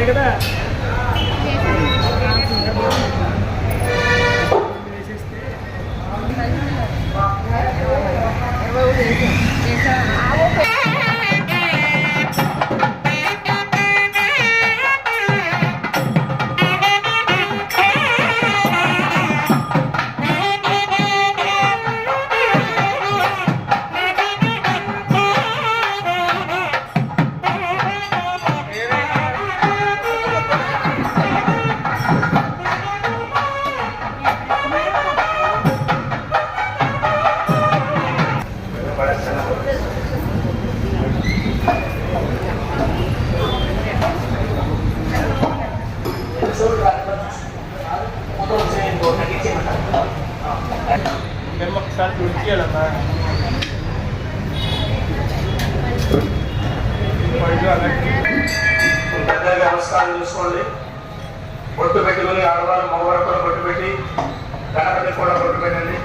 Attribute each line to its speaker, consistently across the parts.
Speaker 1: కదా
Speaker 2: నమస్కారం చేసుకోండి. బొట్టు పెట్టుకుని ఆడవారు మగవారు కూడా బొట్టు పెట్టి గణపతి కూడా బొట్టు పెట్టండి.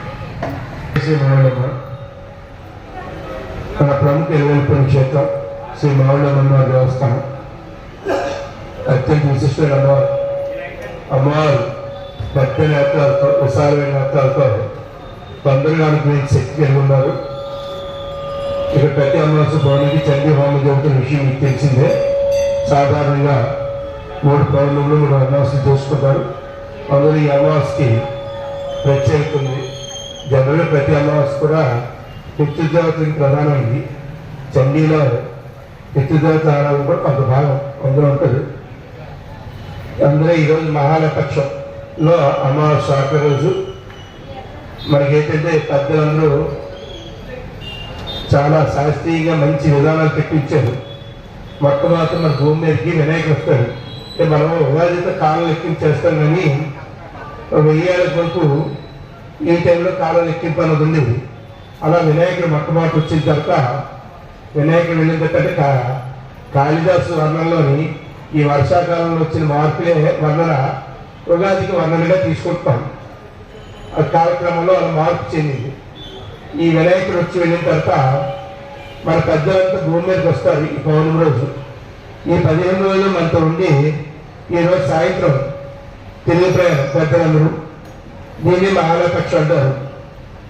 Speaker 2: మన ప్రముఖ ఇరువైపుల క్షేత్రం శ్రీ మావుళ్ళమ్మ దేవస్థానం అత్యంత విశిష్టమైన అమ్మవారు. అమ్మవారు పెద్ద నేత్రాలతో విశాలమైన నేత్రాలతో తొందరగా అనుకునే శక్తి కలిగి ఉన్నారు. ఇక ప్రతి అమావాస్య పౌర్ణమికి చండీ హోమం జరుగుతున్న విషయం మీకు తెలిసిందే. సాధారణంగా 3 పౌర్ణములు 3 అమావాస్యలు చేసుకుంటారు. అందులో ఈ అమావాస్యకి ప్రత్యేకత ఉంది. జనరల్గా ప్రతి అమావాస్య కూడా పితృదేవతకి ప్రధానమైంది. చండీలో పితృదేవత ఆరాధన కూడా కొంత భాగం అందులో ఉంటుంది. అందులో ఈరోజు మహాలయపక్షంలో అమావాస్య ఆఖరి రోజు. మనకేంటంటే పెద్దలందరూ చాలా శాస్త్రీయంగా మంచి విధానాలు పెట్టించారు. మొట్టమొదటి మన భూమి మీదకి వినాయకుడు వస్తాడు. అంటే మనం ఉగాదితో కాలం లెక్కించేస్తాం, కానీ 1000 ఏళ్ళ వరకు ఈ టైంలో కాలం లెక్కింపు అన్నది ఉండేది. అలా వినాయకుడు మొట్టమొదటి వచ్చిన తర్వాత వినాయకుడు వెళ్ళిన తర్వాత కాళిదాసు వర్ణంలోని ఈ వర్షాకాలంలో వచ్చిన మార్పులే వర్ణన ఉగాదికి వర్ణనగా తీసుకుంటాం. ఆ కార్యక్రమంలో అలా మార్పు చెందింది. ఈ వినాయకుడు వచ్చి వెళ్ళిన తర్వాత మన పెద్దలంతా భూమి మీదకి వస్తారు. ఈ పౌర్ణమి రోజు ఈ 15 రోజులు మనతో ఉండి ఈరోజు సాయంత్రం తిరిగి ప్రయాణం పెద్దలందరూ. దీన్ని మహాలయపక్షం అంటారు.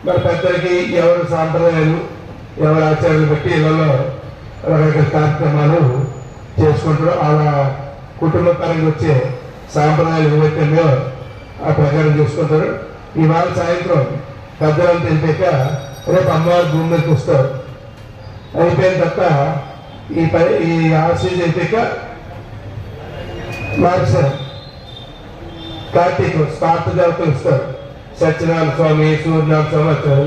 Speaker 2: మన పెద్దలకి ఎవరు సాంప్రదాయాలు ఎవరు ఆచారాలు బట్టి ఇళ్ళలో రకరకాల కార్యక్రమాలు చేసుకుంటారు. అలా కుటుంబ పరంగా వచ్చే సాంప్రదాయాలు ఏవైతే ఆ ప్రకారం చేసుకుంటారు. ఇవాళ సాయంత్రం పెద్దలంతా వెళ్ళిపోయాక రేపు అమ్మవారి భూమి మీదకి వస్తారు. అయిపోయిన తర్వాత ఈ ఆశీస్ అయిపోయాక మార్చారు. కార్తీక స్వార్థ దేవతలు వస్తారు. సత్యనారాయణ స్వామి, సూర్యనారాయణ స్వామి వచ్చారు.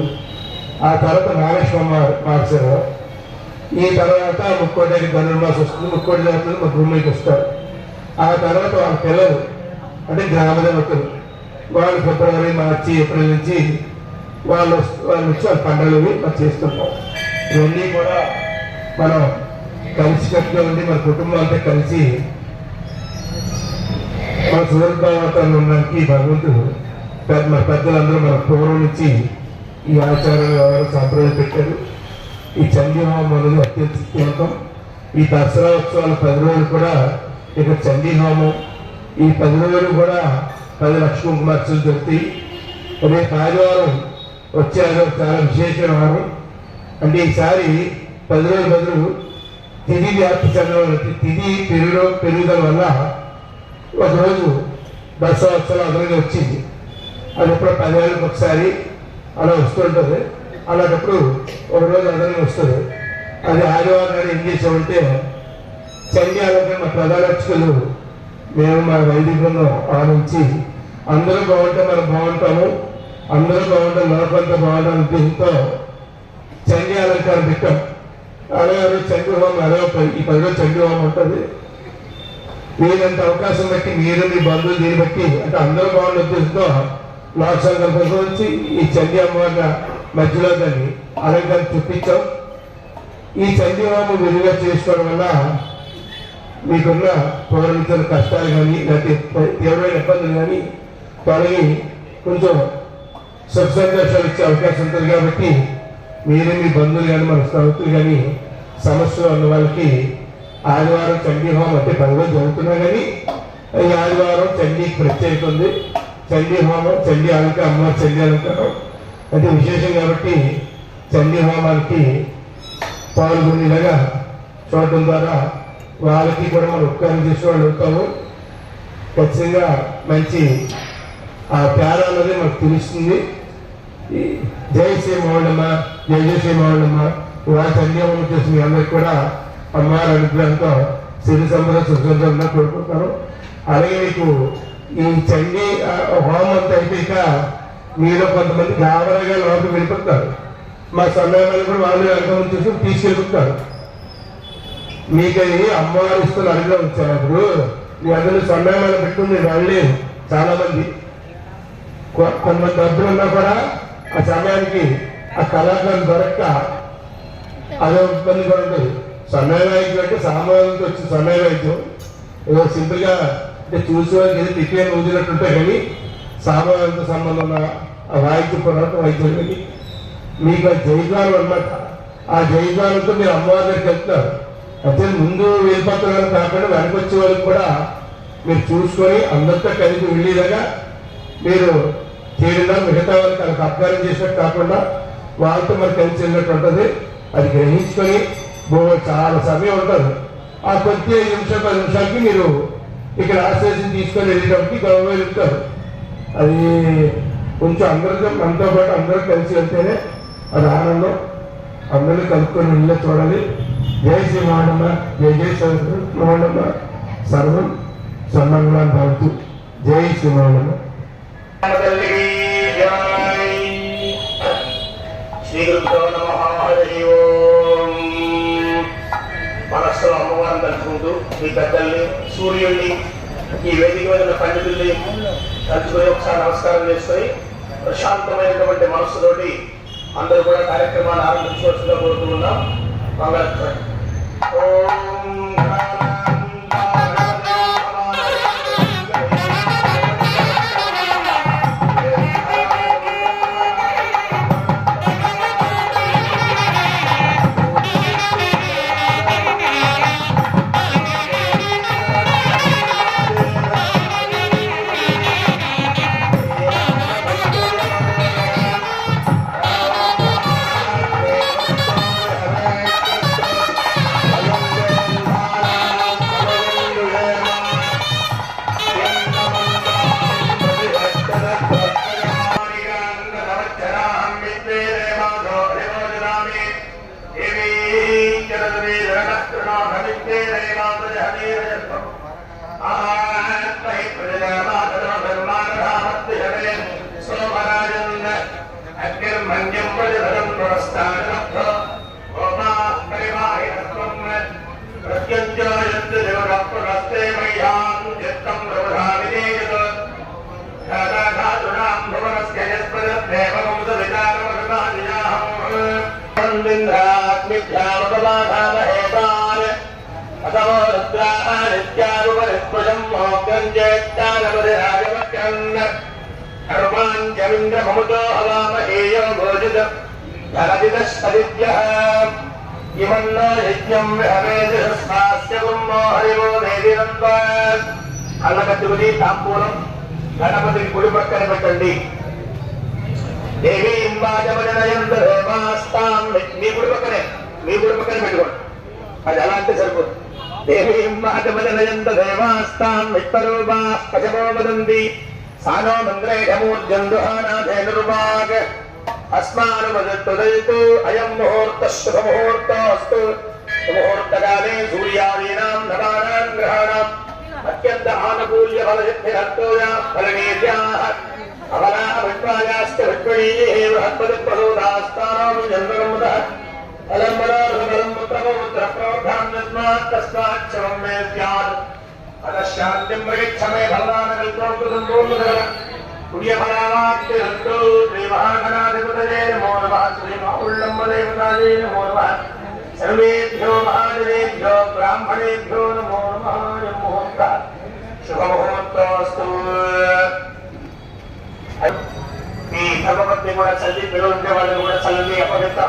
Speaker 2: ఆ తర్వాత మహాలక్ష్మి మార్చారు. ఈ తర్వాత ముక్కోటి ధనుర్మాసం వస్తుంది. ముక్కోటి దేవతలు మా భూమికి వస్తారు. ఆ తర్వాత వాళ్ళ పిల్లలు అంటే గ్రామ దేవతలు వాళ్ళు ఫిబ్రవరి, మార్చి, ఏప్రిల్ నుంచి వాళ్ళు వచ్చి వాళ్ళ పండుగలు మనం చేస్తుంటాం. ఇవన్నీ కూడా మనం కలిసికట్టుగా ఉండి మన కుటుంబం అంతా కలిసి మన సూర్యభావతాన్ని ఉండడానికి భగవంతుడు మన పెద్దలందరూ మన పూర్వం నుంచి ఈ ఆచారాలు సాంప్రదాయం పెట్టారు. ఈ చండీ హోమం అనేది అత్యంత శక్తివంతం. ఈ దసరా ఉత్సవాల 10 రోజులు కూడా ఇక చండీ హోమం. ఈ 10 రోజులు కూడా 10 లక్షల కుంకుమార్చనలు జరుగుతాయి. రేపు ఆదివారం వచ్చే ఆదివారం చాలా విశేషమైన వారం. అంటే ఈసారి 10 రోజుల బదులు తిథి వ్యాప్తి చెందడం, తిథి పెరుగుదల వల్ల ఒకరోజు దసరా ఉత్సవాలు అదనంగా వచ్చింది. అది ఎప్పుడో 10 ఏళ్ళకి ఒకసారి అలా వస్తుంటుంది. అలాంటప్పుడు ఒకరోజు అదనంగా వస్తుంది. అది ఆదివారం నాడు ఏం చేసామంటే చండీ ఆరోగ్యం మా ప్రధాన అర్చకులు మేము మా వైదిక బృందం ఆలోచించి అందరూ బాగుంటే మనం బాగుంటాము, అందరూ బాగుంటే లోకంతా బాగుంటాం ఉద్దేశంతో చండీ అలంకారం పెట్టాం. అలాగే చండీ హోమం ఈ 10 రోజులు చండీ హోమం ఉంటుంది. వీరంత అవకాశం బట్టి మీరు మీ బంధువులు దీన్ని బట్టి అంటే అందరూ బాగుండే ఉద్దేశంతో లోక సంకల్పం వచ్చి ఈ చండీ అమ్మవారి మధ్యలో దాన్ని అలంకారం చూపించాం. ఈ చండీ హోమం విలుగా చేసుకోవడం వల్ల మీకున్న పౌరుల కష్టాలు కానీ లేకపోతే తీవ్రమైన ఇబ్బందులు కానీ తొలగి కొంచెం సుఖ సంతోషాలు ఇచ్చే అవకాశం ఉంటుంది. కాబట్టి మీరే మీ బంధువులు కానీ మన స్నేహితులు కానీ సమస్యలు ఉన్న వాళ్ళకి ఆదివారం చండీ హోమం అంటే 10 రోజులు జరుగుతున్నా కానీ ఈ ఆదివారం చండీకి ప్రత్యేకత ఉంది. చండీ హోమం, చండీ అలంకారం, అమ్మవారి చండీ అలంకారం అంటే విశేషం కాబట్టి చండీ హోమానికి పాల్గొనేలాగా చూడటం ద్వారా వాళ్ళకి కూడా మనం ఉపకారం చేసేవాళ్ళు అవుతాము. ఖచ్చితంగా మంచి ఆ పేర అన్నది మనకు తెలుస్తుంది. జై శ్రీ మౌళమ్మ, జై జై శ్రీ మౌళమ్మ. ఇవాళ చండీ హోమం చేసిన మీ అందరికి కూడా అమ్మవారి అనుగ్రహంతో సిరి సంపద సుఖంగా కోరుకుంటాను. అలాగే మీకు ఈ చండీ హోమం అంతా అయిపోయాక మీలో కొంతమంది గాబరాగా లోపలికి వెళ్ళిపోతారు. మా సమయాలు కూడా వాళ్ళు అనుభవం చూసి తీసుకెళ్ళిపోతారు. మీకు అది అమ్మవారు ఇస్తున్న అనుగ్రహం ఇచ్చారు. అప్పుడు మీ అందరూ సమయాలు పెట్టుకుని వెళ్ళలేదు. చాలా మంది కొంతమంది డబ్బులు ఉన్నా కూడా ఆ సమయానికి ఆ కళాకారులు దొరక్క అదో ఇబ్బంది కూడా ఉంటుంది. సమయవాయిద్యం అంటే సామాన్యంతో వచ్చిన సమయవాయిద్యం ఏదో సింపుల్ గా అంటే చూసే వాళ్ళకి ఏదో టికెట్ వదిలినట్టుంటాయి. కానీ సామాన్యంతో సంబంధం ఉన్న ఆ వాయిద్య పురాత వైద్యం కానీ మీకు ఆ జైద్వారం అన్నమాట. ఆ జైద్వారంతో మీరు అమ్మవారి దగ్గరికి వెళ్తున్నారు. అయితే ముందు వెళ్ళిపోతున్నారు కాకుండా వెనకొచ్చే వాళ్ళకి కూడా మీరు చూసుకొని అందరితో కలిపి వెళ్ళేలాగా మీరు చేయడం, మిగతా వాళ్ళకి వాళ్ళకి అపకారం చేసినట్టు కాకుండా వాళ్ళతో మరి కలిసి వెళ్ళినట్టు ఉంటుంది. అది గ్రహించుకొని చాలా సమయం ఉంటుంది. ఆ కొద్ది 5 నిమిషాలు 10 నిమిషాలకి మీరు ఇక్కడ ఆశ్రయం తీసుకొని వెళ్ళేటప్పటికి గౌరవం వెళ్తారు. అది కొంచెం అందరితో మనతో పాటు అందరూ కలిసి వెళ్తేనే అది ఆనందం. అందరూ కలుపుకొని వెళ్ళే చూడాలి. జై శ్రీ మౌళమ్మ, జై జై మౌళమ్మ, సర్వం సన్మంగళాన్ని భావిస్తూ జై శ్రీ మౌళమ్మ.
Speaker 1: మనస్సులో అమ్మవారిని తలుచుకుంటూ ఈ పెద్దల్ని, సూర్యుడిని, ఈ వేదిక మీద పండితుల్ని తలుచుకొని ఒకసారి నమస్కారం చేసుకొని ప్రశాంతమైనటువంటి మనస్సుతోటి అందరూ కూడా కార్యక్రమాన్ని ఆరంభించవలసిందిగా కోరుతూ ఉన్నాం. మంగళ అల్లకట్టుకుని తాంబూలం గణపతికి కుడి పక్కన పెట్టండి. దేవి మీ గుడి పక్కనే పెట్టుకోండి. అది ఎలా అంటే సరిపోదు. దేవి మాటమజనయంత దేవాస్తాం విత్తరూపా పశవో వదంతి సానో మంద్రేఢమూర్జందుహానాధేనుర్వాగ్ అస్మానుమదత్తు అయం ముహూర్త శుభముహూర్తోస్తు. ముహూర్తకాలే సూర్యాదీనాం నవానాం గ్రహాణాం అత్యంత ఆనుకూల్య ఫలసిద్ధిరత్తోయా ఫలనీర్యాః అవలా విద్వాయాశ్చ విద్వణీః బృహస్పతి ప్రసూతాస్తానాం జన్మనముదః ఫలంబలం పుత్రపౌత్రప్రవర్ధాం యస్మాత్ తస్మాత్ శవం మే స్యాత్ అదశాంతిం ప్రయచ్చమే ఫలానకల్పూర్ణుదర పుణ్యఫలావాప్తిరస్తు. శ్రీ మహాగణాధిపతయే నమో నమః. శ్రీ మహౌళ్ళమ్మ దేవతాయే నమో నమః. సర్వేభ్యో మహాదేవేభ్యో బ్రాహ్మణేభ్యో నమో నమః. ముహూర్త శుభముహూర్తోస్తు. ఈ భగవద్ని కూడా చల్లి, పిల్లలు ఉండే వాళ్ళు కూడా చల్లి. అపవిత్ర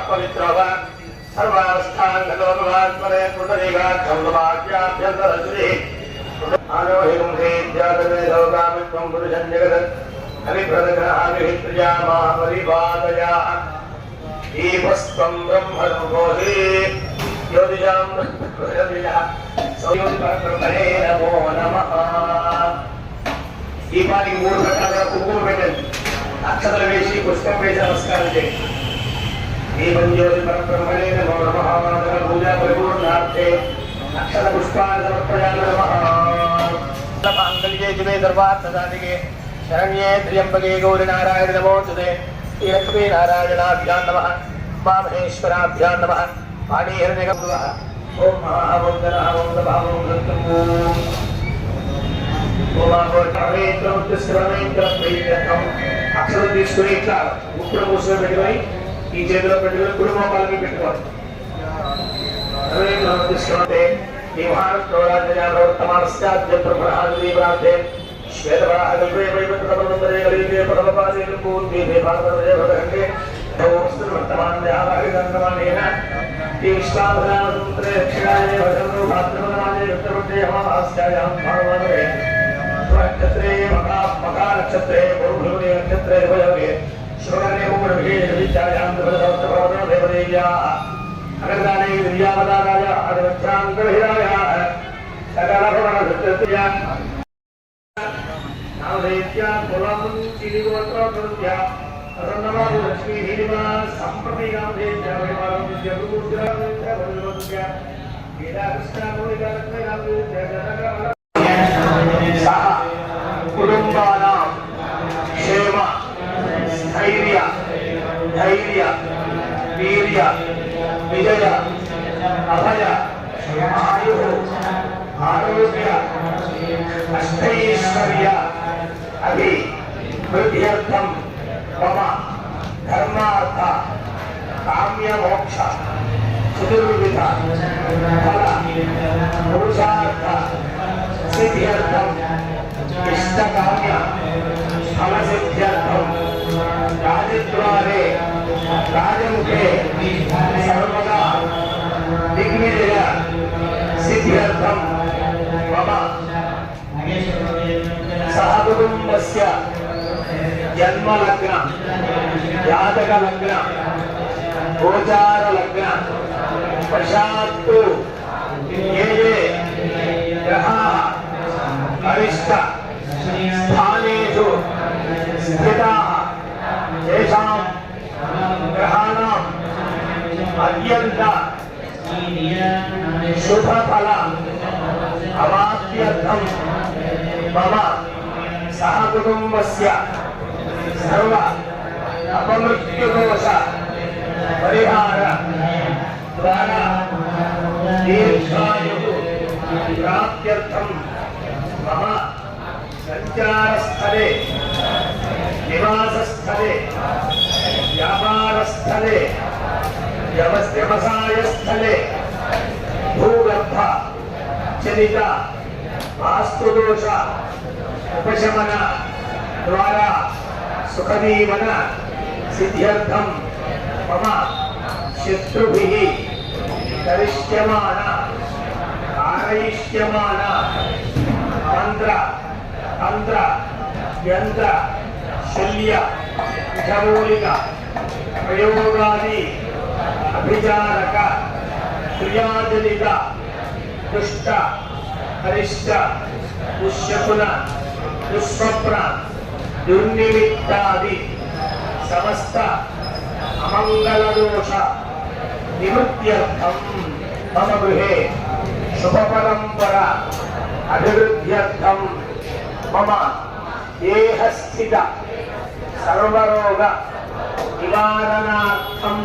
Speaker 1: सर्वास्थांगतोन्वात्मने पुंडरीकाक्षौलभाग्याभ्यन्तरश्री आनोहिं हेद्यातमेधोगामित्वं पुरुषं जगत् हरिप्रदग्रहाभिहित्र्यामा परिवादया दीपस्त्वं ब्रह्मणोहि ज्योतिषां ज्योतिषः सौयोतिपरब्रह्मणे नमो नमः। దీపానికి 3 రకాల కుంకుమ పెట్టండి, అక్షతలు వేసి పుష్పం వేసి నమస్కారం చేయండి. దీపం జ్యోతి పరబ్రహ్మణే నమో నమః. పూజా పరిపూర్ణార్థే అక్షత పుష్పాన్ని సమర్పయామి నమః. మాంగళ్యే శివే సర్వార్థసాధికే శరణ్యే త్ర్యంబకే గౌరి నారాయణ నమోస్తుతే. శ్రీలక్ష్మీ నారాయణాభ్యాం నమః. మహేశ్వరాభ్యాం నమః. పాణీహిరణ్యకం నమః. ఓం మహావందన ఓం నమః అక్షరం తీసుకుని ఇట్లా ముక్కుడు మూసులో పెట్టుకొని ఈ చేతిలో పెట్టుకొని కుడి మోకాలకి పెట్టుకోవాలి. తీసుకుంటే ఈ మహారాష్ట్రమానస్యాద్యప్రభాదే శ్వేతపరాహకల్పే పరమపాదేలు పూర్తి భారతదే వర్తమాన ఈ విశ్వాసముద్రే దక్షిణాయ భజను భాద్రపదమాదే ఉత్తరపదే అమావాస్యాయాం భానువాసరే నక్షత్రే మకా నక్షత్రే బహుభృగుణే నక్షత్రే భజవే శుభకర్ణే ఉపవిశేష విద్యాయాం త్రిపదసహస్రపదం దేవదేవ్యాః అగర్దానే విద్యావదానాయ అదవచ్చాంగహిరాయ సకలభవనధృత్య నామదేవ్యా కులముం చిలిగోత్రోత్య అసన్నమాదు లక్ష్మీ హీరిమా సంప్రతి నామదేవ్యా వైవారం విద్యగురుద్రావిద్య భజవద్య వేదాకృష్ణామోదికారత్న నామదేవ్య జనగణ కుటుంబానాం క్షేమ స్థైర్య ధైర్య వీర్య విజయ అభయ ఆయు ఆరోగ్య అష్టైశ్వర్య అభివృద్ధ్యర్థం మమ ధర్మార్థ కామ్య మోక్ష చతుర్విధ ఫల పురుషార్థ సిద్ధ్యర్థం ఇష్టకామ్య ఫలసిద్ధ్యర్థం రాజద్వారే రాజముఖే సర్వదా దిగ్విజయ సిద్ధ్యర్థం మమ సహకుటుంబస్య జన్మలగ్న జాతక లగ్న గోచార లగ్న వశాత్తు ఏ గ్రహాः అరిష్ట స్థానేషు స్థితాः తేషాం గ్రహాణాం అత్యంత శుభఫల అవాప్త్యర్థం మమ సహకుటుంబస్య సర్వ అపమృత్యుదోష పరిహార ద్వారా దీర్ఘాయుః ప్రాప్త్యర్థం మమ సంచారస్థలే నివాసస్థలే వ్యాపారస్థలే వ్యవసాయస్థలే భూగర్భ చరిత వాస్తుదోష ఉపశమన ద్వారా సుఖజీవన సిద్ధ్యర్థం మమ శత్రుభిః కరిష్యమాన కారయిష్యమాన మంత్ర తంత్ర యంత్ర శల్య విషమూలిక ప్రయోగాది అభిచారక క్రియాజనిత దుష్ట అరిష్ట దుశ్శకున దుస్వప్న దుర్నిమిత్తాది సమస్త అమంగళదోష నివృత్త్యర్థం మమ గృహే శుభపరంపర అభివృద్ధ్యర్థం మమ దేహస్థిత సర్వరోగ నివారణార్థం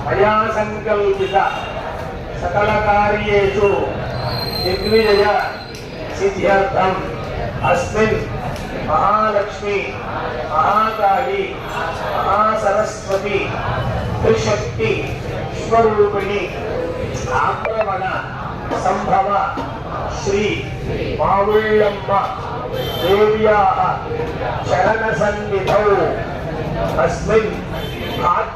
Speaker 1: మయా సంకల్పిత సకల కార్యేషు దిగ్విజయ సిద్ధ్యర్థం అస్మిన్ మహాలక్ష్మి మహాకాళి మహాసరస్వతి త్రిశక్తి స్వరూపిణి ఆక్రమణ సంభవ శ్రీ మావుళ్ళమ్మ దేవ్యాః చరణ సన్నిధౌ అస్మిన్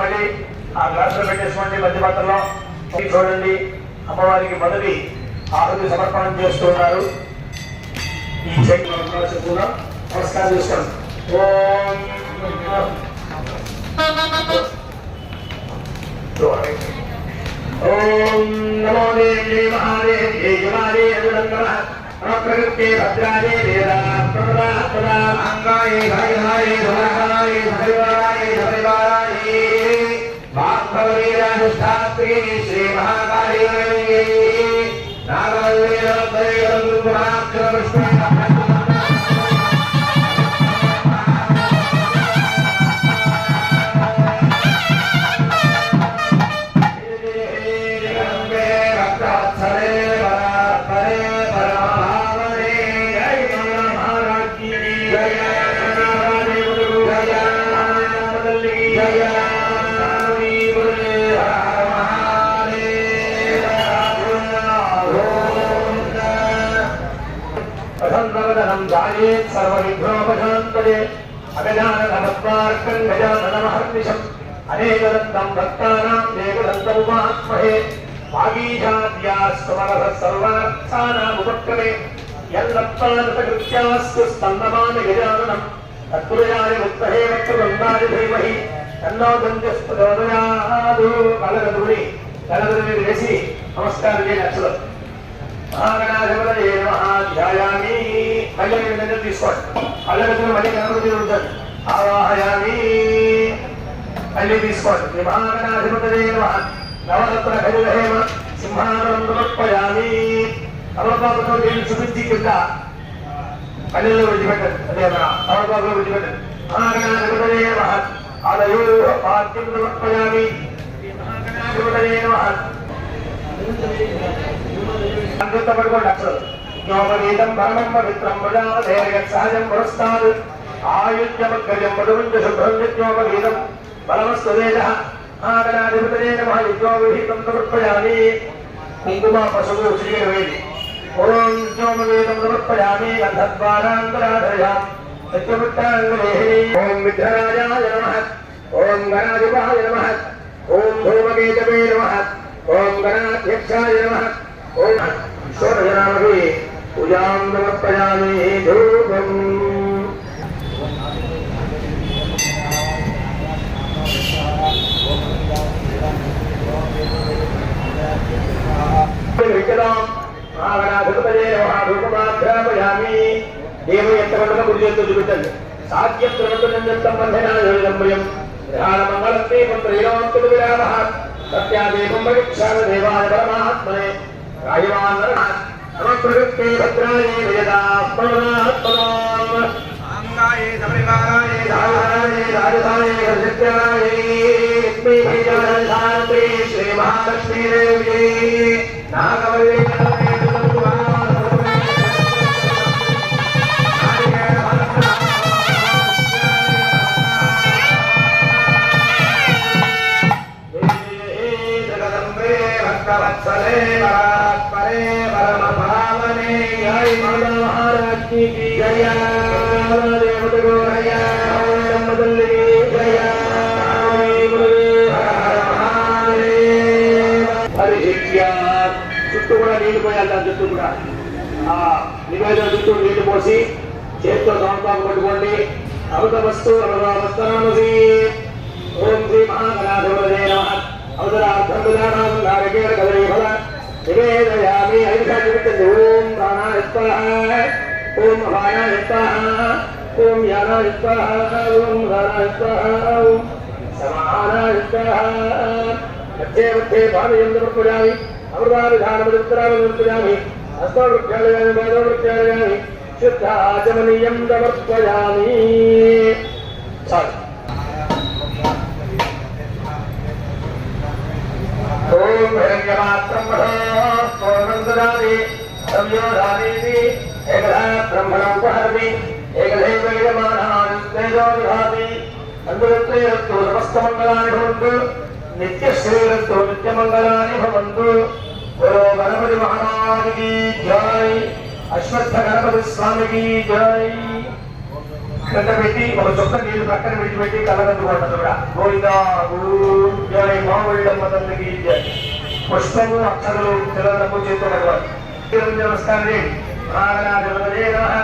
Speaker 1: మళ్ళీ ఆ గ్లాసులో పెట్టేసుకోండి మధ్య పాత్రలో. చూడండి అమ్మవారికి మొదటి ఆహుతి సమర్పణం చేస్తున్నారు. ఈ చెట్టు నమస్కారం చేసుకోండి. ఓం నమో దేవి మహాదేవి జమాదే నమః ప్రకృతే భద్రాదే వేదా ప్రదా ప్రదా అంగాయే ధాయే ధరాయే ధరివాయే ధరివాయే భాగవతీరానుష్ఠాత్రే శ్రీ మహాకాళీ నాగవల్లేన దైవం గురునాథ విష్ణు सर्वविघ्नोपशान्तये अगजाननमस्मार्कं गजाननमहर्निशम् अनेकदन्तं भक्तानां देवदन्तमुपास्महे वागीशाद्यास्तमनः सर्वार्थानामुपक्रमे यल्लप्पादकृत्यास्तु स्तन्नमामि गजाननं तत्पुरुषाय मुक्तहे वक्रवृन्दाय धीमहि तन्नो दन्त्यस्प्रचोदयात् कलगदुरि वेसी नमस्कारं చేయాలి. మహాగణాధిపతయే నమః ధ్యాయామి. మళ్ళీ తీసుకోండి. కళ్ళకు మళ్ళీ గణపతి ఉంటుంది. ఆవాహయామి. మళ్ళీ తీసుకోండి. శ్రీ మహాగణాధిపతయే నమః నవరత్న ఖనిజహేమ సింహాసనం సమర్పయామి. తమలపాకుతో నీళ్ళు చూపించి కింద కళ్ళల్లో విడిచిపెట్టండి. అదే మన తమలపాకులో విడిచిపెట్టండి. మహాగణాధిపతయే నమః ఆలయో పాద్యం సమర్పయామి. మహాగణాధిపతయే నమః పడుకోండి. అక్షరం జ్ఞోపగీతం పరమం పవిత్రం ప్రజాధైర్యసహజం పురస్కార్ ఆయుధ్యమగ్రజం పదుంజ శుభ్రం యజ్ఞోపగీతం బలమస్తు వేద ఆగణాధిపతయే నమః యజ్ఞోపగీతం సమర్పయామి. కుంకుమ పశువు శ్రీవేది. ఓం యజ్ఞోపగీతం సమర్పయామి. గంధద్వారాంతరాధయాం యజ్ఞపుట్టాంగలేహి. ఓం విఘ్నరాజాయ నమః. ఓం గణాధిపాయ నమః. ఓం ధూమకేతవే నమః. ఓం గణాధ్యక్షాయ నమః. ఓం ఈశ్వరజనామహి పూజాం సమర్పయామి. ధూపం మహాగణాధిపతయే నమః. ధూపమాధ్యాపయామి. దేవం ఎంతమందిగా గుడి చేస్తూ చూపించండి. సాధ్యం త్రిమంత్రం బంధనాయం ధ్యానమంగళం దీపం త్రైలోక్య విరామః సత్యాదేవం భవిష్యామ దేవాయ పరమాత్మనే రాయవాన్ నమః భద్రాయే వేదా పరమాత్మనాం అంగాయే సమరికారాయే ధారాయే రాజధాయే సత్యాయే లక్ష్మీ శ్రీ మహాలక్ష్మీ దేవి నాగవల్లి वत्सले परात्परे परम भावने जय महाराज की जय देवता को जय పోయాలి దాని చుట్టూ కూడా. ఆ నివేదన చుట్టూ నీళ్లు పోసి చేతితో సంతాపం పట్టుకోండి. అమృతమస్తు అమృతమస్తనామసి. ఓం శ్రీ మహాగణాధిపతయే నమః. అవసరార్థం విధానం నారకేణ కదలీ ఫల నివేదయామి. 5 సార్లు పెట్టండి. ఓం ప్రాణాయ స్వాహ, ఓం అపాయాయ స్వాహ, ఓం యానాయ స్వాహ, ఓం ధారాయ స్వాహ, ఓం సమానాయ స్వాహ. మధ్యే మధ్యే పాదయం సమర్పయామి. అమృతాభిధానముత్తరామి సమర్పయామి. హస్తవృక్షాలయామి పాదవృక్షాలయామి శుద్ధాచమనీయం సమర్పయామి. చాలు. ఓం హిరణ్యమాత్రం పూర్ణం దదామి సంయోధానేతి ఏకదా బ్రహ్మణోపహరతి ఏకదైవ యజమానాస్తేజో విభాతి. అందువత్రేయస్తు సమస్తమంగళాని భవంతు. నిత్యశ్రీరస్తు నిత్యమంగళాని భవంతు. గురో గణపతి మహారాజుకి జై. అశ్వత్థ గణపతి స్వామికి జై. కింద పెట్టి ఒక చుక్క నీళ్లు పక్కన విడిచిపెట్టి కళ్ళగందుకోవడం కూడా. గోవిందా జై. మామిళ్ళమ్మ తల్లికి జై. పుష్పము అక్షరులు తెలంగాణ చేతులు నమస్కారం. మహాగణాధిపతయే నమః.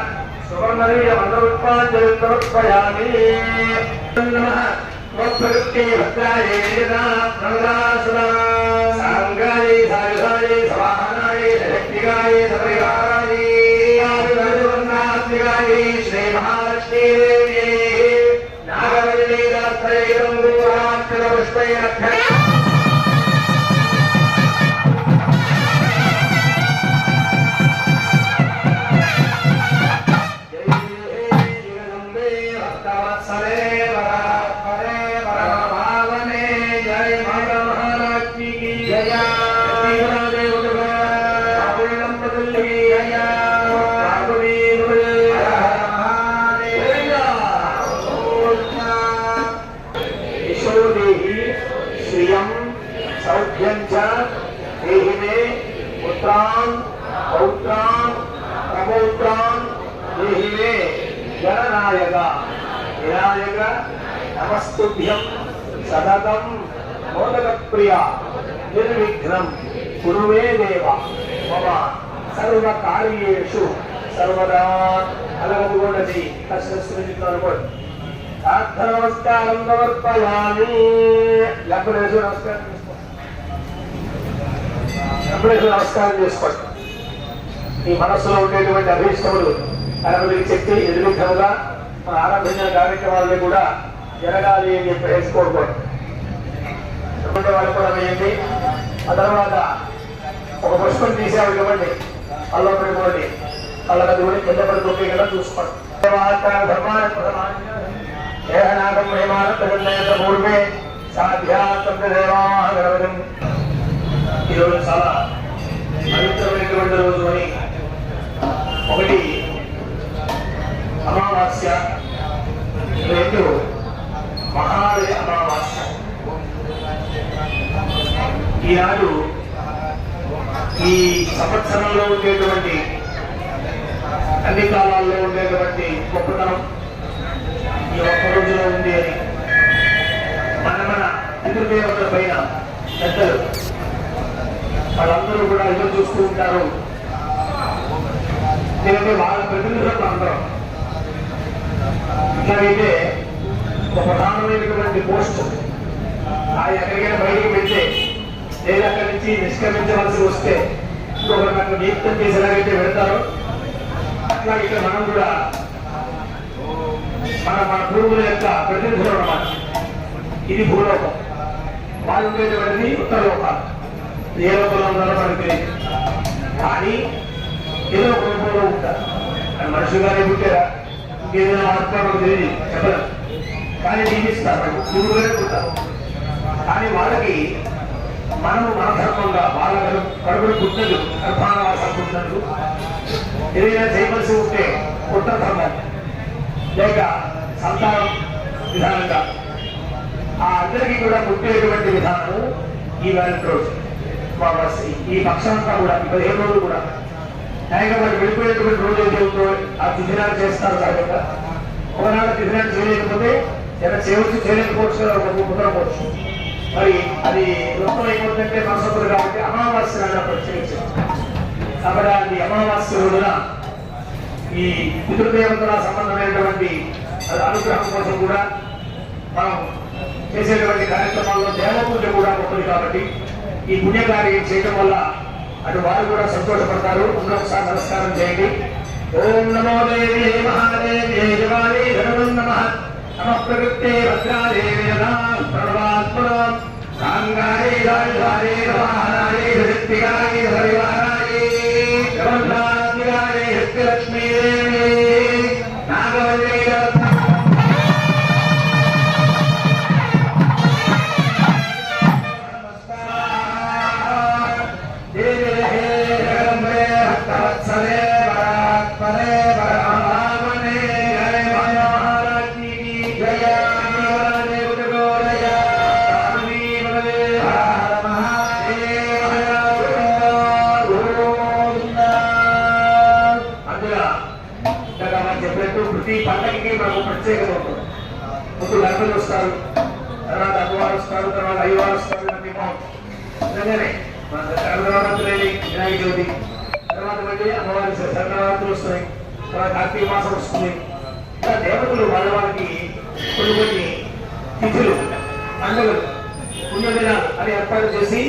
Speaker 1: సువర్ణవీర్య మంత్రోత్పాంజలి సమర్పయామి. నమః. మోక్షవృత్తి భద్రాయే సాంగాయ సాయుధాయ సవాహనాయ శక్తిగాయ సపరివారాయ ఆదివర్ణాత్మికాయ శ్రీ మహాలక్ష్మీదేవ్యే నాగవల్లి దాత్రైరం గోరాక్షర పుష్పైరక్ష. సౌఖ్యం చ దేహి మే పుత్రాన్ పౌత్రాన్ ప్రపౌత్రాన్ దేహి మే గణనాయక వినాయక నమస్తుభ్యం సతతం మోదక ప్రియ నిర్విఘ్నం కురు మే దేవ మమ సర్వకార్యేషు సర్వదా. అలగదుకోండి. కష్టం అనుకోండి. నమస్కారం సమర్పయామి. లబ్బులేసు నమస్కారం నమస్కారం చేసుకోండి. ఈ మనస్సులో ఉండేటువంటి అభీష్టములు గణపతికి చెప్పి నిర్విఘ్నముగా మన ఆరంభించిన కార్యక్రమాలని కూడా జరగాలి అని చెప్పి వేసుకోకూడదు. వాళ్ళు కూడా వేయండి. ఆ తర్వాత ఒక పుష్పం తీసేవాళ్ళు ఇవ్వండి. అల్లం పెట్టుకోండి. వాళ్ళకి కూడా కింద పడుతుంది కదా చూసుకోండి. ఏహనాగం హేమానంద పూర్వే సాధ్యాత్మ దేవాహం. ఈరోజు చాలా పవిత్రమైనటువంటి రోజు అని. ఒకటి అమావాస్య, 2 మహాలయ అమావాస్య. ఈనాడు ఈ సంవత్సరంలో ఉండేటువంటి అన్ని కాలాల్లో ఉండేటువంటి గొప్పతనం ఈ ఒక్క రోజులో ఉంది అని మన పితృదేవతల పైన పెద్దలు వాళ్ళందరూ కూడా ఎదురు చూస్తూ ఉంటారు. ఎందుకంటే వాళ్ళ ప్రతినిధులకు అందరం ఇట్లాగైతే ఒక ప్రధానమైనటువంటి పోస్ట్ ఆయన ఎక్కడికైనా బయటికి వెళ్తే లేదా అక్కడి నుంచి నిష్క్రమించవలసి వస్తే ఇంకొకరు అక్కడ నియుక్తం చేసేలాగైతే వెళ్తారో అట్లా ఇక్కడ మనం కూడా మన పూర్వుల యొక్క ప్రతినిధులు అన్నమాట. ఇది భూలోకం. వాళ్ళు ఉండేటువంటిది ఉత్తర లోకాలు. ఏ లోకంలో ఉన్నారో మనకు తెలియదు. కానీ ఏదో ఒక రూపంలో ఉంటారు. మనుషులుగానే పుట్టారా ఇంకేదైనా మార్పు తెలియదు చెప్పలేం. కానీ జీవిస్తారు. జీవులుగానే పుట్టారు. కానీ వాళ్ళకి మనము మన ధర్మంగా వాళ్ళ కడుపులు పుట్టినది గర్భానవాసం పుట్టినట్టు ఏదైనా చేయవలసి ఉంటే పుట్ట ధర్మం లేక సంతానం విధానంగా ఆ అందరికీ కూడా పుట్టేటువంటి విధానము ఈ రోజు ఈ పక్షమంతా కూడా 15 రోజులు కూడా న్యాయంగా వాటి వెళ్ళిపోయేటువంటి రోజు ఏదైతే ఉందో ఆ తిథినాలు చేస్తారు. సహజంగా ఒకనాడు తిథినాలు చేయలేకపోతే ఏదైనా చేయవచ్చు, చేయలేకపోవచ్చు కదా, కుదరకపోవచ్చు. మరి అది లోపం అయిపోతుందంటే మనసొక్కరు కాబట్టి అమావాస్య ప్రత్యేకించారు. కాబట్టి అది అమావాస్య రోజున ఈ పితృదేవతల సంబంధమైనటువంటి అనుగ్రహం కోసం కూడా మనం చేసేటువంటి కార్యక్రమాల్లో దేవపూజ కూడా ఉంటుంది కాబట్టి ఈ పుణ్యకార్యం చేయడం వల్ల అటు వారు కూడా సంతోషపడతారు. ఒకసారి నమస్కారం చేయండి. ఓం నమో దేవి మహాదేవి జవాని ధనవం నమః నమ ప్రకృతే భద్రాదేవి ప్రణవాత్మనం సాంగారే గాయే వాహనాయ శక్తిగాయ పరివారాయ జగన్నాథాయ శక్తిలక్ష్మీ దేవి నాగవల్లి ప్రతి పంటకి మనకు ప్రత్యేకత ఉంటుంది. ముందు గణపతి వస్తారు, తర్వాత అమ్మవారు వస్తారు, తర్వాత అయ్యవారు వస్తారు, నిజంగానే నవరాత్రులు వినాయక చవితి, తర్వాత మళ్ళీ అమ్మవారి శరణవరాత్రులు వస్తున్నాయి, తర్వాత కార్తీక మాసం వస్తుంది. ఇలా దేవతలు వాళ్ళకి కొన్ని కొన్ని తిథులు, పండుగలు, పుణ్యదినాలు అని ఏర్పాటు చేసి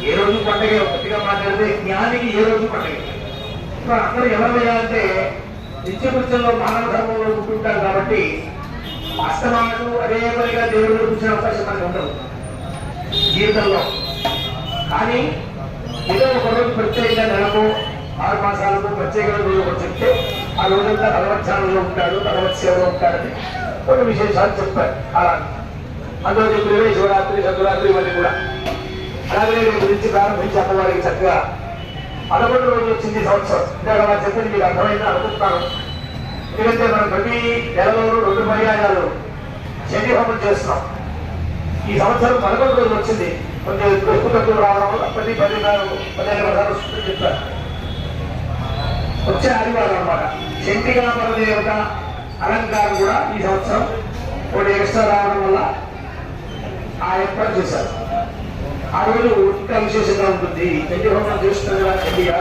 Speaker 1: ఏ రోజు పండుగ గట్టిగా మాట్లాడితే జ్ఞానికి ఏ రోజు పండుగ. అందరూ ఎవరు వేయాలంటే నిత్యకృత్యంలో మానవ ధర్మంలో ఉంటుంటారు కాబట్టి వాస్తవాలకు అదే పనిగా దేవుడు చూసే అవకాశం మనకు ఉండదు జీవితంలో. కానీ ఏదో ఒక రోజు ప్రత్యేకంగా నెలకు 6 మాసాలకు ప్రత్యేకంగా రోజు ఒకటి చెప్తే ఆ రోజంతా భగవత్సనంలో ఉంటాడు, భగవత్ సేవలో ఉంటాడని కొన్ని విశేషాలు చెప్పారు. అలా అందులో చెప్పినవే శివరాత్రి, సంక్రాంతి ఇవన్నీ కూడా. అలాగే నేను గురించి ప్రారంభించి అమ్మవారికి చక్కగా 11 రోజులు వచ్చింది సంవత్సరం. ఇందాక అలా చెప్పింది మీకు అర్థమైందని అనుకుంటున్నాను. ఎందుకంటే మనం ప్రతి నెలలోనూ 2 పర్యాయాలు చండీ హోమం చేస్తున్నాం. ఈ సంవత్సరం 11 రోజులు వచ్చింది. కొంచెం ఎక్కువ తక్కువ రావడం వల్ల ప్రతి 15 సార్లు వస్తుందని చెప్పారు. వచ్చే ఆదివారం అనమాట. చండిగా పరదేవత అలంకారం కూడా ఈ సంవత్సరం ఒకటి ఎక్స్ట్రా రావడం వల్ల ఆ ఏర్పాటు చేశారు. ఆ రోజు ఇంకా విశేషంగా ఉంటుంది. చండీ హోమం చేస్తున్నారు కదా చండిగా,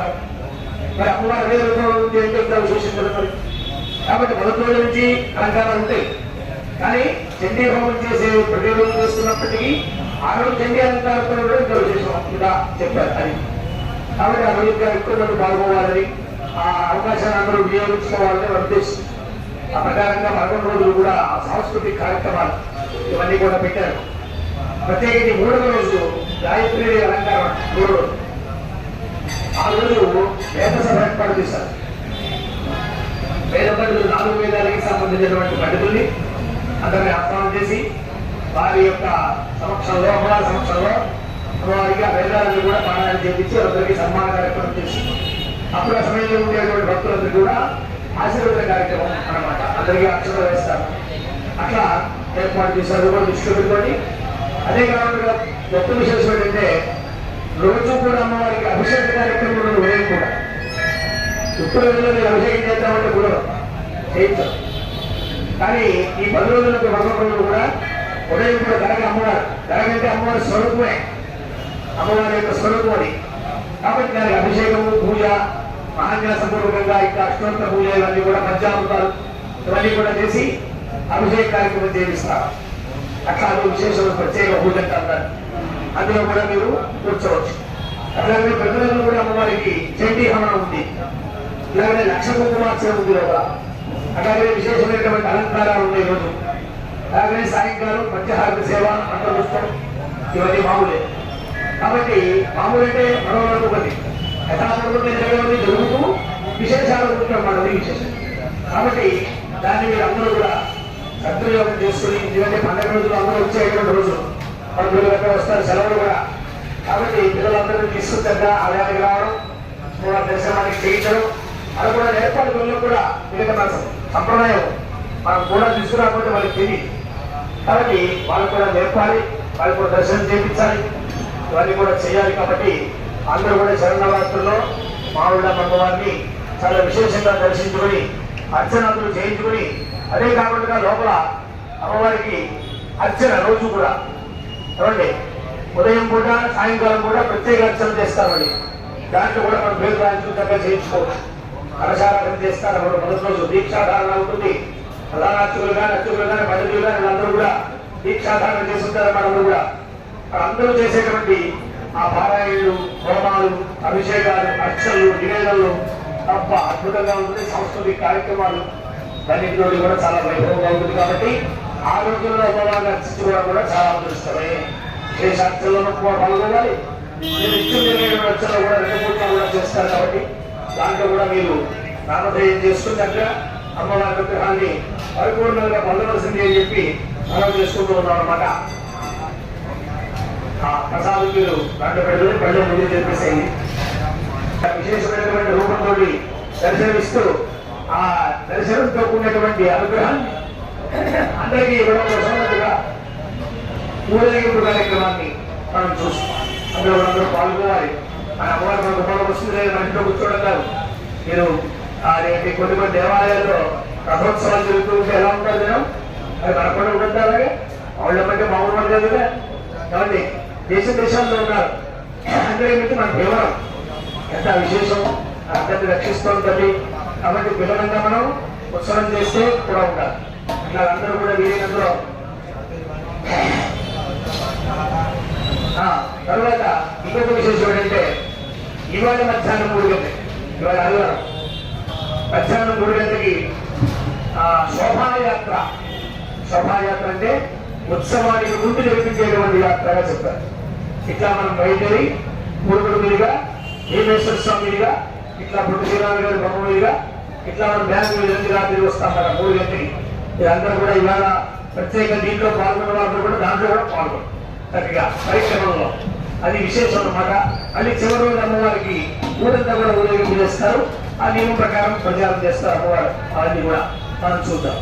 Speaker 1: మరి అమ్మవారు అదే రూపంలో ఉంది అంటే ఇంకా విశేషంగా మరి. కాబట్టి మొదటి రోజు నుంచి అలంకారాలు ఉంటాయి. కానీ చండీ హోమం చేసే ప్రతి రోజు చేస్తున్నప్పటికీ ఆ రోజు చండీ అలంకారం కూడా ఇంకా విశేషం ఇలా చెప్పారు అది. కాబట్టి ఆ రోజు ఎక్కువ మంది పాల్గొవాలని, ఆ అవకాశాన్ని అందరూ వినియోగించుకోవాలని ఉద్దేశం. ఆ ప్రకారంగా 11 రోజులు కూడా సాంస్కృతిక కార్యక్రమాలు ఇవన్నీ కూడా పెట్టారు. ప్రత్యేకించి 3వ రోజు గాయత్రి అలంకారం 3వ రోజు. ఆ రోజు వేద సభ ఏర్పాటు చేశారు. వేద పండితులు 4 వేదాలకి సంబంధించినటువంటి పండితుల్ని అందరినీ ఆహ్వానం చేసి వారి యొక్క సమక్షంలో, అమ్మవారి సమక్షంలో అమ్మవారికి ఆ వేదాలను కూడా పారాయణ చేయించి అందరికీ సన్మాన కార్యక్రమం చేసి అప్పుడు ఆ సమయంలో ఉండేటువంటి భక్తులందరూ కూడా ఆశీర్వాద కార్యక్రమం అన్నమాట. అందరికీ అక్షరాలు వేస్తారు. అట్లా ఏర్పాటు చేశారు కూడా దృష్టిలో పెట్టుకొని. అదే కాకుండా గొప్ప విశేషం ఏంటంటే రోజు కూడా అమ్మవారికి అభిషేక కార్యక్రమం ఉదయం కూడా ఇప్పుడు మీరు అభిషేకం చేద్దామంటే కూడా చేయించారు. కానీ ఈ 10 రోజులకు 11 రోజులు కూడా ఉదయం కూడా గరగ అమ్మవారు, గరగంటే అమ్మవారి స్వరూపమే, అమ్మవారి యొక్క స్వరూపం అది. కాబట్టి దానికి అభిషేకము, పూజ, మహాన్యాసపూర్వకంగా ఇంకా అష్టోత్తర పూజ ఇవన్నీ కూడా పంచామృతాలు ఇవన్నీ కూడా చేసి అభిషేక కార్యక్రమం చేయిస్తారు. అట్లా అది విశేషమైన ప్రత్యేక పూజ అంటారు. అందులో కూడా మీరు కూర్చోవచ్చు. అట్లాగే ప్రతిరోజు కూడా అమ్మవారికి చండీ హవనం ఉంది. ఇలాగే లక్ష కుంకుమార్చన ఉంది లోపల. అట్లాగే విశేషమైనటువంటి అలంకారాలు ఉన్నాయి రోజు. అలాగే సాయంకాలం మధ్యాహారత సేవ, అంతర్పుష్టం ఇవన్నీ మామూలే. కాబట్టి మామూలు అంటే మరో ఒకటి యథాపూర్వకంగా జరుగుతూ విశేషాలు ఉంటాం మనది విశేషం. కాబట్టి దాన్ని మీరు అందరూ కూడా సద్వినియోగం చేసుకుని, ఎందుకంటే 12 రోజులు అందరూ వచ్చేటువంటి రోజులు, 10 రోజులు ఎక్కడ వస్తారు, సెలవులు కూడా. కాబట్టి పిల్లలందరినీ తీసుకుంటా ఆలయానికి రావడం, కూడా దర్శనానికి చేయించడం, అది కూడా ఏర్పాటులో కూడా మిగతా మన సంప్రదాయం మనం కూడా తీసుకురాకపోతే వాళ్ళకి తెలియదు. కాబట్టి వాళ్ళు కూడా నేర్పాలి, వాళ్ళు కూడా దర్శనం చేయించాలి, ఇవన్నీ కూడా చేయాలి. కాబట్టి అందరూ కూడా శరణవరాత్రుల్లో మావుళ్ళ అమ్మవారిని చాలా విశేషంగా దర్శించుకొని అర్చనాదులు చేయించుకొని, అదే కాకుండా లోపల అమ్మవారికి అర్చన రోజు కూడా ఏమండి ఉదయం పూట సాయంకాలం కూడా ప్రత్యేక అర్చన చేస్తామండి. దాంట్లో కూడా మనం పేరు రాయించుకుంటే చేయించుకోవచ్చు. కలశారాధన చేస్తారు. అప్పుడు మొదటి రోజు దీక్షాధారణ ఉంటుంది. ప్రధానార్చకులు కానీ అర్చకులు కానీ పండితులు కానీ వీళ్ళందరూ కూడా దీక్షాధారణ చేస్తుంటారు. మనము కూడా అందరూ చేసేటువంటి ఆ పారాయణలు, హోమాలు, అభిషేకాలు, అర్చనలు, నివేదనలు తప్ప అద్భుతంగా ఉంటుంది. సాంస్కృతిక కార్యక్రమాలు అన్నింటిలో కూడా చాలా వైభవంగా ఉంటుంది. కాబట్టి ఆ రోజుల్లో అమ్మవారిని అర్చించుకోవడం కూడా చాలా అదృష్టమే. విశేషార్చనలో పాల్గొనాలి. నిత్యం జరిగే అర్చనలు కూడా 2 పూటలు కూడా చేస్తారు. కాబట్టి దాంట్లో కూడా మీరు నామధేయం చేసుకున్నట్లుగా అమ్మవారి విగ్రహాన్ని పరిపూర్ణంగా పొందవలసింది అని చెప్పి మనం చేసుకుంటూ ఉన్నాం అన్నమాట. ప్రసాదం మీరు దాంట్లో పెట్టుకుని పళ్ళు ముందు చెప్పేసేయండి. విశేషమైనటువంటి రూపంతో దర్శనమిస్తూ ఆ దర్శనంతో కూడినటువంటి అనుగ్రహాన్ని అందరికీ ఇవ్వడం కోసమన్నట్టుగా ఊరేగింపు కార్యక్రమాన్ని మనం చూస్తాం. అందులో అందరూ పాల్గొనాలి. మన అమ్మవారి మన కుటుంబంలో వస్తుంది లేదు, మన ఇంట్లో కూర్చోవడం కాదు. మీరు అదేంటి కొన్ని దేవాలయాల్లో రథోత్సవాలు జరుగుతూ ఉంటే ఎలా ఉంటారు జనం? అది మన కూడా ఉంటుంది. అలాగే వాళ్ళ బట్టి మామూలు వాళ్ళు కాదు కదా. కాబట్టి దేశాల్లో ఉన్నారు. అందరూ ఏమిటి మన దేవరం ఎంత విశేషం, అందరినీ రక్షిస్తూ తల్లి. కాబట్టి పిల్లలంగా మనం ఉత్సవం చేస్తే కూడా ఉండాలి. ఇట్లా అందరూ కూడా వీరినందులో తర్వాత ఇంకొక విశేషం ఏంటంటే ఇవాళ మధ్యాహ్నం 3 గంటలకి, ఇవాళ ఆదివారం మధ్యాహ్నం 3 గంటలకి శోభాయాత్ర. శోభాయాత్ర అంటే ఉత్సవానికి ముందు జరిపించేటువంటి యాత్రగా చెప్తారు. ఇట్లా మనం బయలుదేరి పూర్వుడు మీదుగా, భీమేశ్వర స్వామి మీదుగా, ఇట్లా పుట్టు శ్రీరామ గారి బొమ్మ మీదుగా, ఇట్లా మనం బ్యాంకు మీద రాత్రి వస్తాం కదా 3 గంటలకి. మీరందరూ కూడా ఇవాళ ప్రత్యేక దీంట్లో పాల్గొన్న వాళ్ళు కూడా దాంట్లో కూడా పాల్గొన్నారు చక్కగా పరిక్రమంలో. అది విశేషం అన్నమాట. అది చివరి రోజు అమ్మవారికి ఊరంతా కూడా ఊరేగింపు చేస్తారు. ఆ నియమం ప్రకారం ప్రచారం చేస్తారు అమ్మవారు. అవన్నీ కూడా మనం చూద్దాం.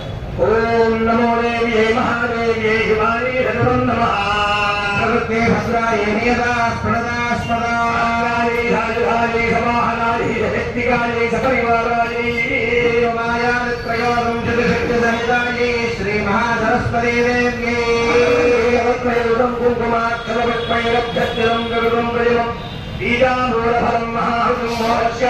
Speaker 1: ఓం నమో దేవి మహాదేవి హిమాని హనుమన్ నమః. సర్వతే భద్రాయ నియదా స్మరదాస్మదాయ రాజరాజే సమాహనాయ శక్తికాయ సపరివారాయ మాయాత్రయోగం జగశక్తి సహితాయ శ్రీ మహాసరస్వతీ దేవ్యై కుంకుమాక్షరవత్మైరభ్యతిరం గరుడం ప్రజలం బీజామూలఫలం మహాహుతం మోక్ష.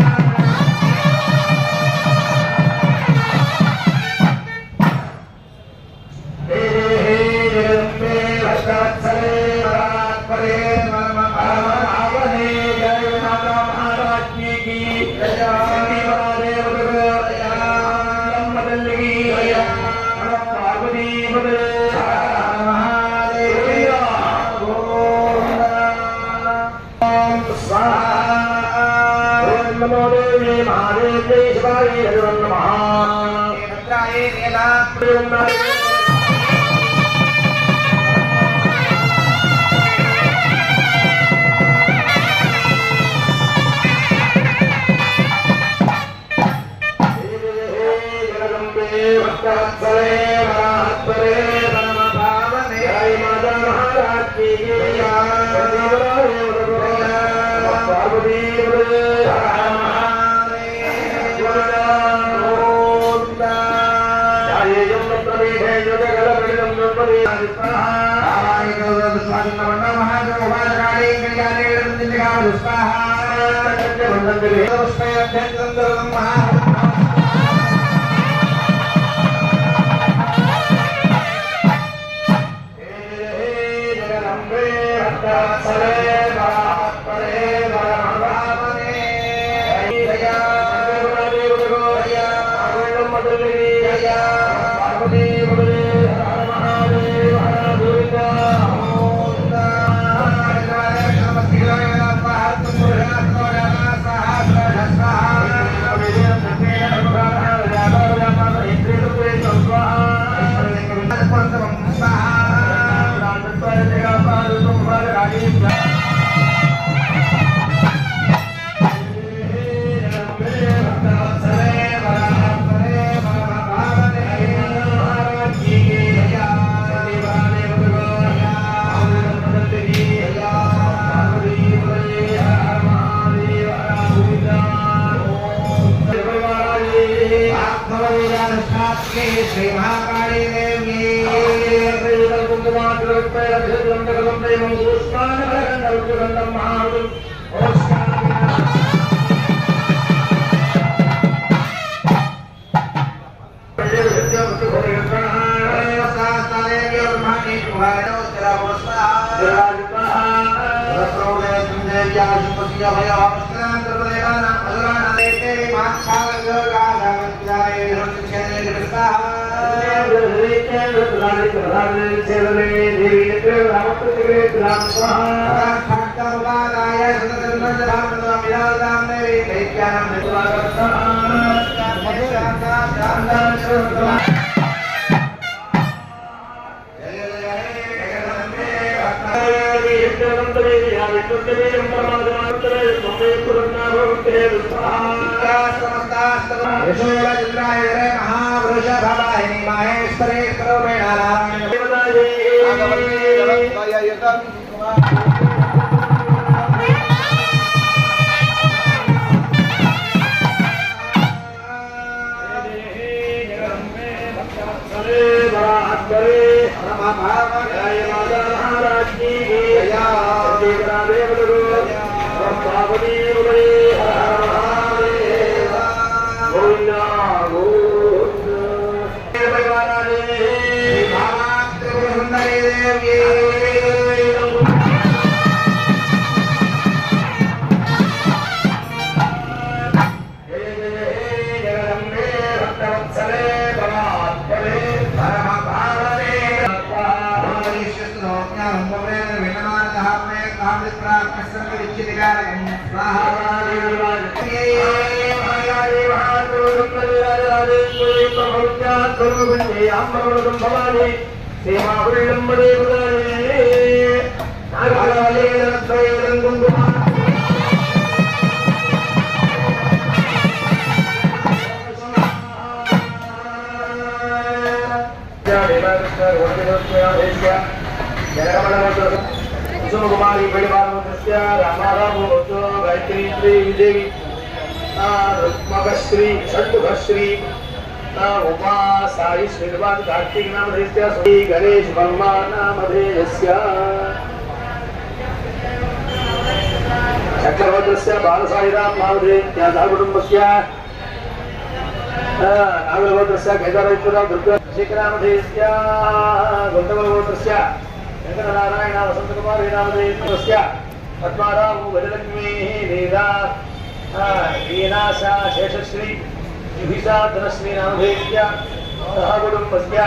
Speaker 3: శ్రీ మహాకాళీ దేవి महावृषभवाहिनी माहेश्वरे कुमारी बड़िवारस्य रामाराम गायत्री देवी रुक्मकश्री षण्मुखश्री उमा साई श्रीनिवास कार्तिक नामधेयस्य श्री गणेश वर्मा नामधेयस्य चक्रवर्तस्य बालसाईराम नामधेयस्य कुटुम्बस्य नागरवर्तस्य केदारेश्वर दुर्गा शेखरनामधेयस्य गौतमवर्तस्य वेंकटनारायण वसंतकुमार नामधेयस्य पद्माराम गजलक्ष्मी लीला लीनाशा शेषश्री युभिषा धनश्री नामधेयस्य सह कुटुम्बस्य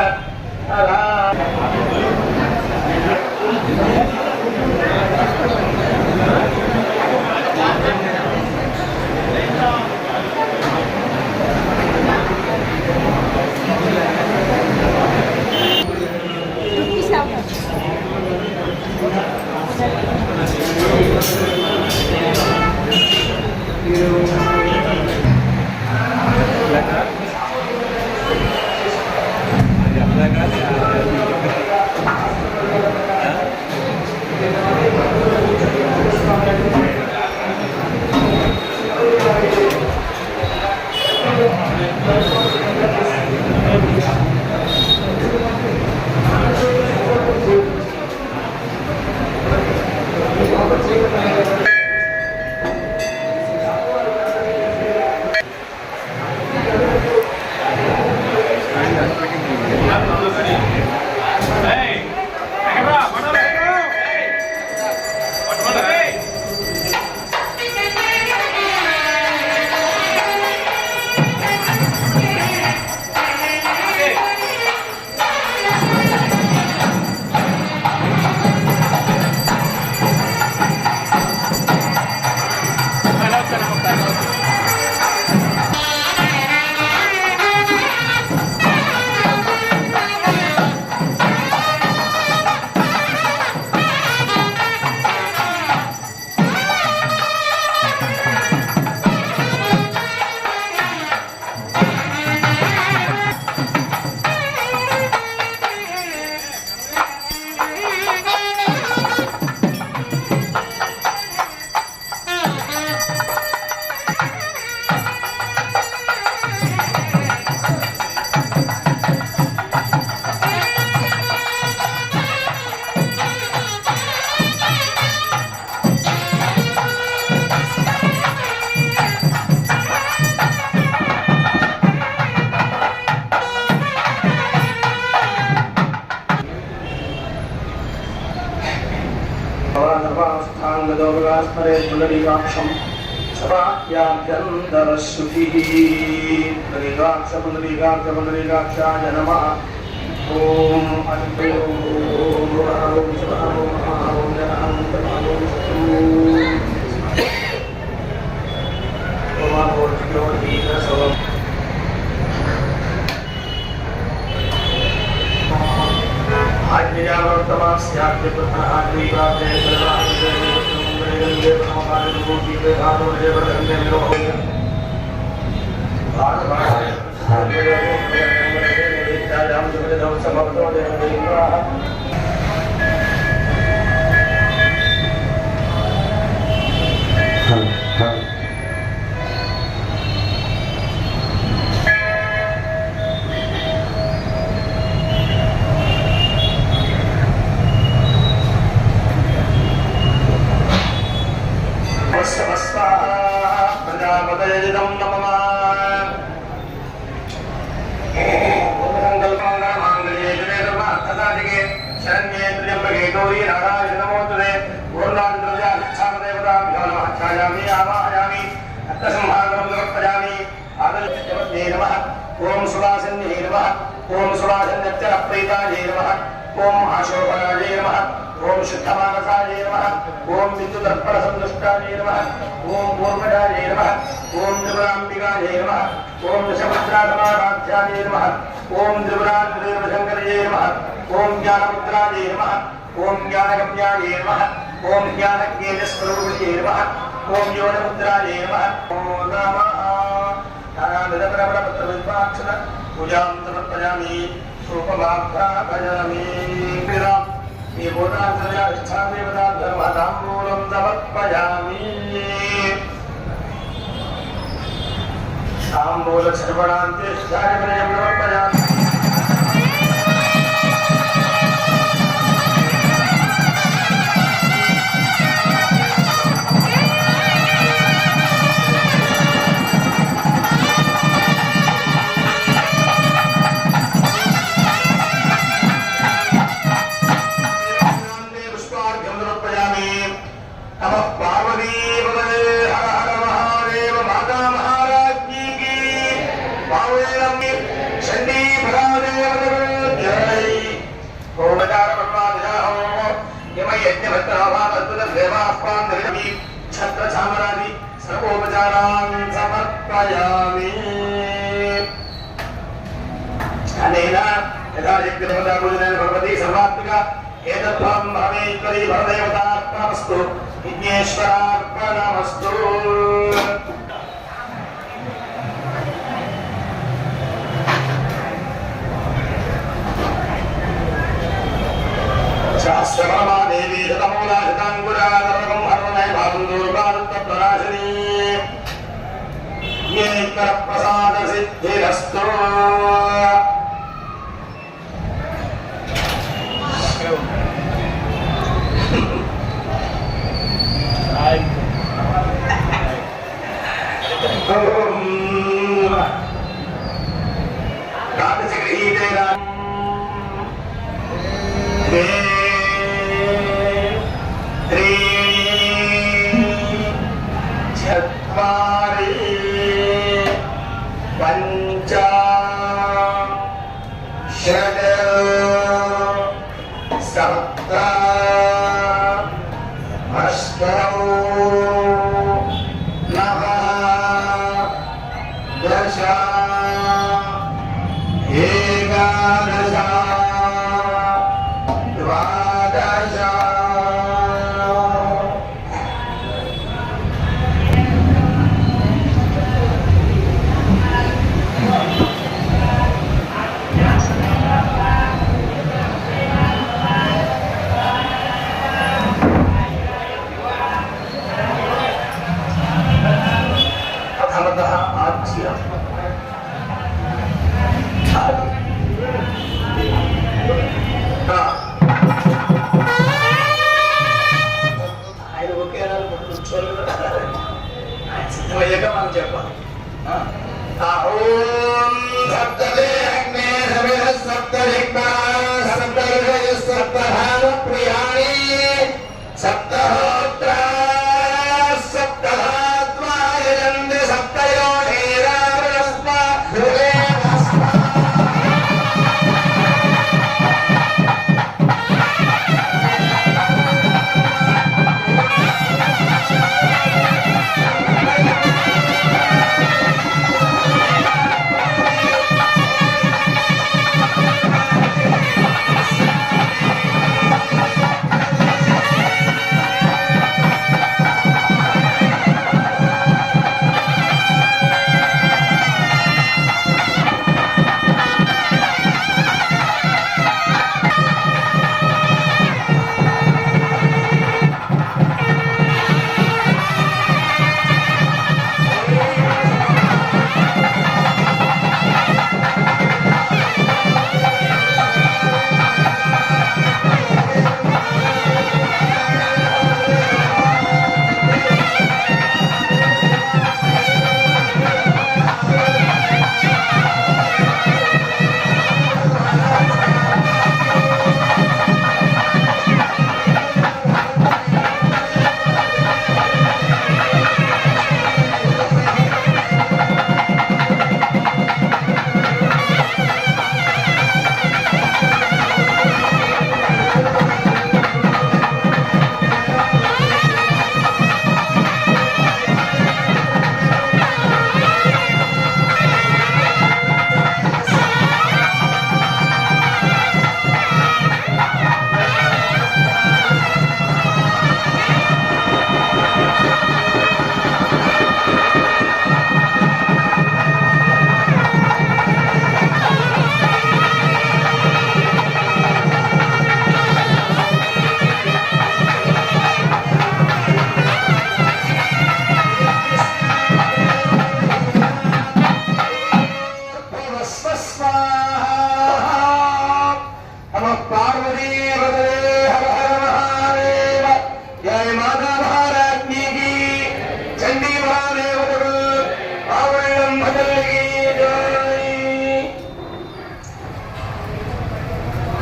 Speaker 3: मनोरस्मरे पुंडरीकाक्षं सभाभ्यन्तरश्रुतिः पुंडरीकाक्षाय नमः। ओम अन्ते ओम ओम सुवासन्ये नमः। ओम सुवासन्यप्रीताये नमः। ओम आशोभनाये नमः। ओम शुद्धमानसाये नमः। ओम विद्युदर्पणसन्तुष्टाये नमः। ओम पूर्वजाये नमः। ओम त्रिपुराम्बिकाये नमः। ओम दशमुद्रासमाराध्याये नमः। ओम त्रिपुराशंकरये नमः। ओम ज्ञानमुद्राये नमः। ओम ज्ञानगम्याये नमः। ओम ज्ञानज्ञेयस्वरूपिणे नमः। ओम योगमुद्राये नमः। ओम नमः निरपरपत्रविद्वाक्षर पूजां समर्पयामि सोपमाभ्यापयामि ये बोधांसर्याधिष्ठानदेवताधर्मताम्बूलं समर्पयामि ताम्बूलक्षर्पणान्त्येष्टादिपर्यं समर्पयामि छत्रचामरादि सर्वोपचारान् समर्पयामि। अनेन यथा यज्ञदेवतापूजनेन भगवती सर्वात्मिका एतद्भावं भवेत्तरी भवदेवतार्पणमस्तु विघ्नेश्वरार्पणमस्तु। सहस्रपरमा देवी शतमूला शताङ्कुरा सर्वं हरणे भावुन्दूर्वारुत्तप्रनाशिनी येकरप्रसादसिद्धिरस्तु। पंच षड सप्त अष्टौ नव दश एकादश द्वादश आज्य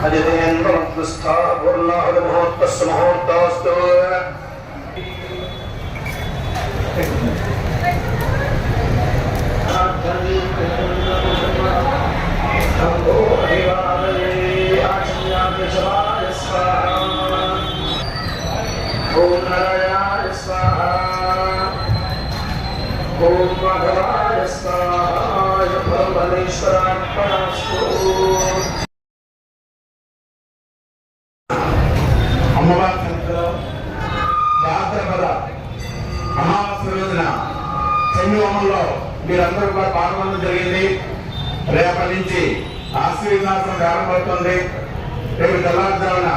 Speaker 3: అజితేంద్రస్థ పూర్ణాహుతి ముహూర్తస్సు ముహూర్తమస్తు. ఓం నారాయణాయ స్వాహ. ఓం మాధవాయ స్వాహ. పరమేశ్వరార్పణమస్తు. అమ్మవారి సన్నిధిలో భాద్రపద అమావాస్య రోజున చండీహోమంలో మీరందరూ కూడా పాల్గొనడం జరిగింది. రేపటి నుంచి ఆశీర్వాదం ప్రారంభమవుతుంది. రేపు తెల్లవారుజామున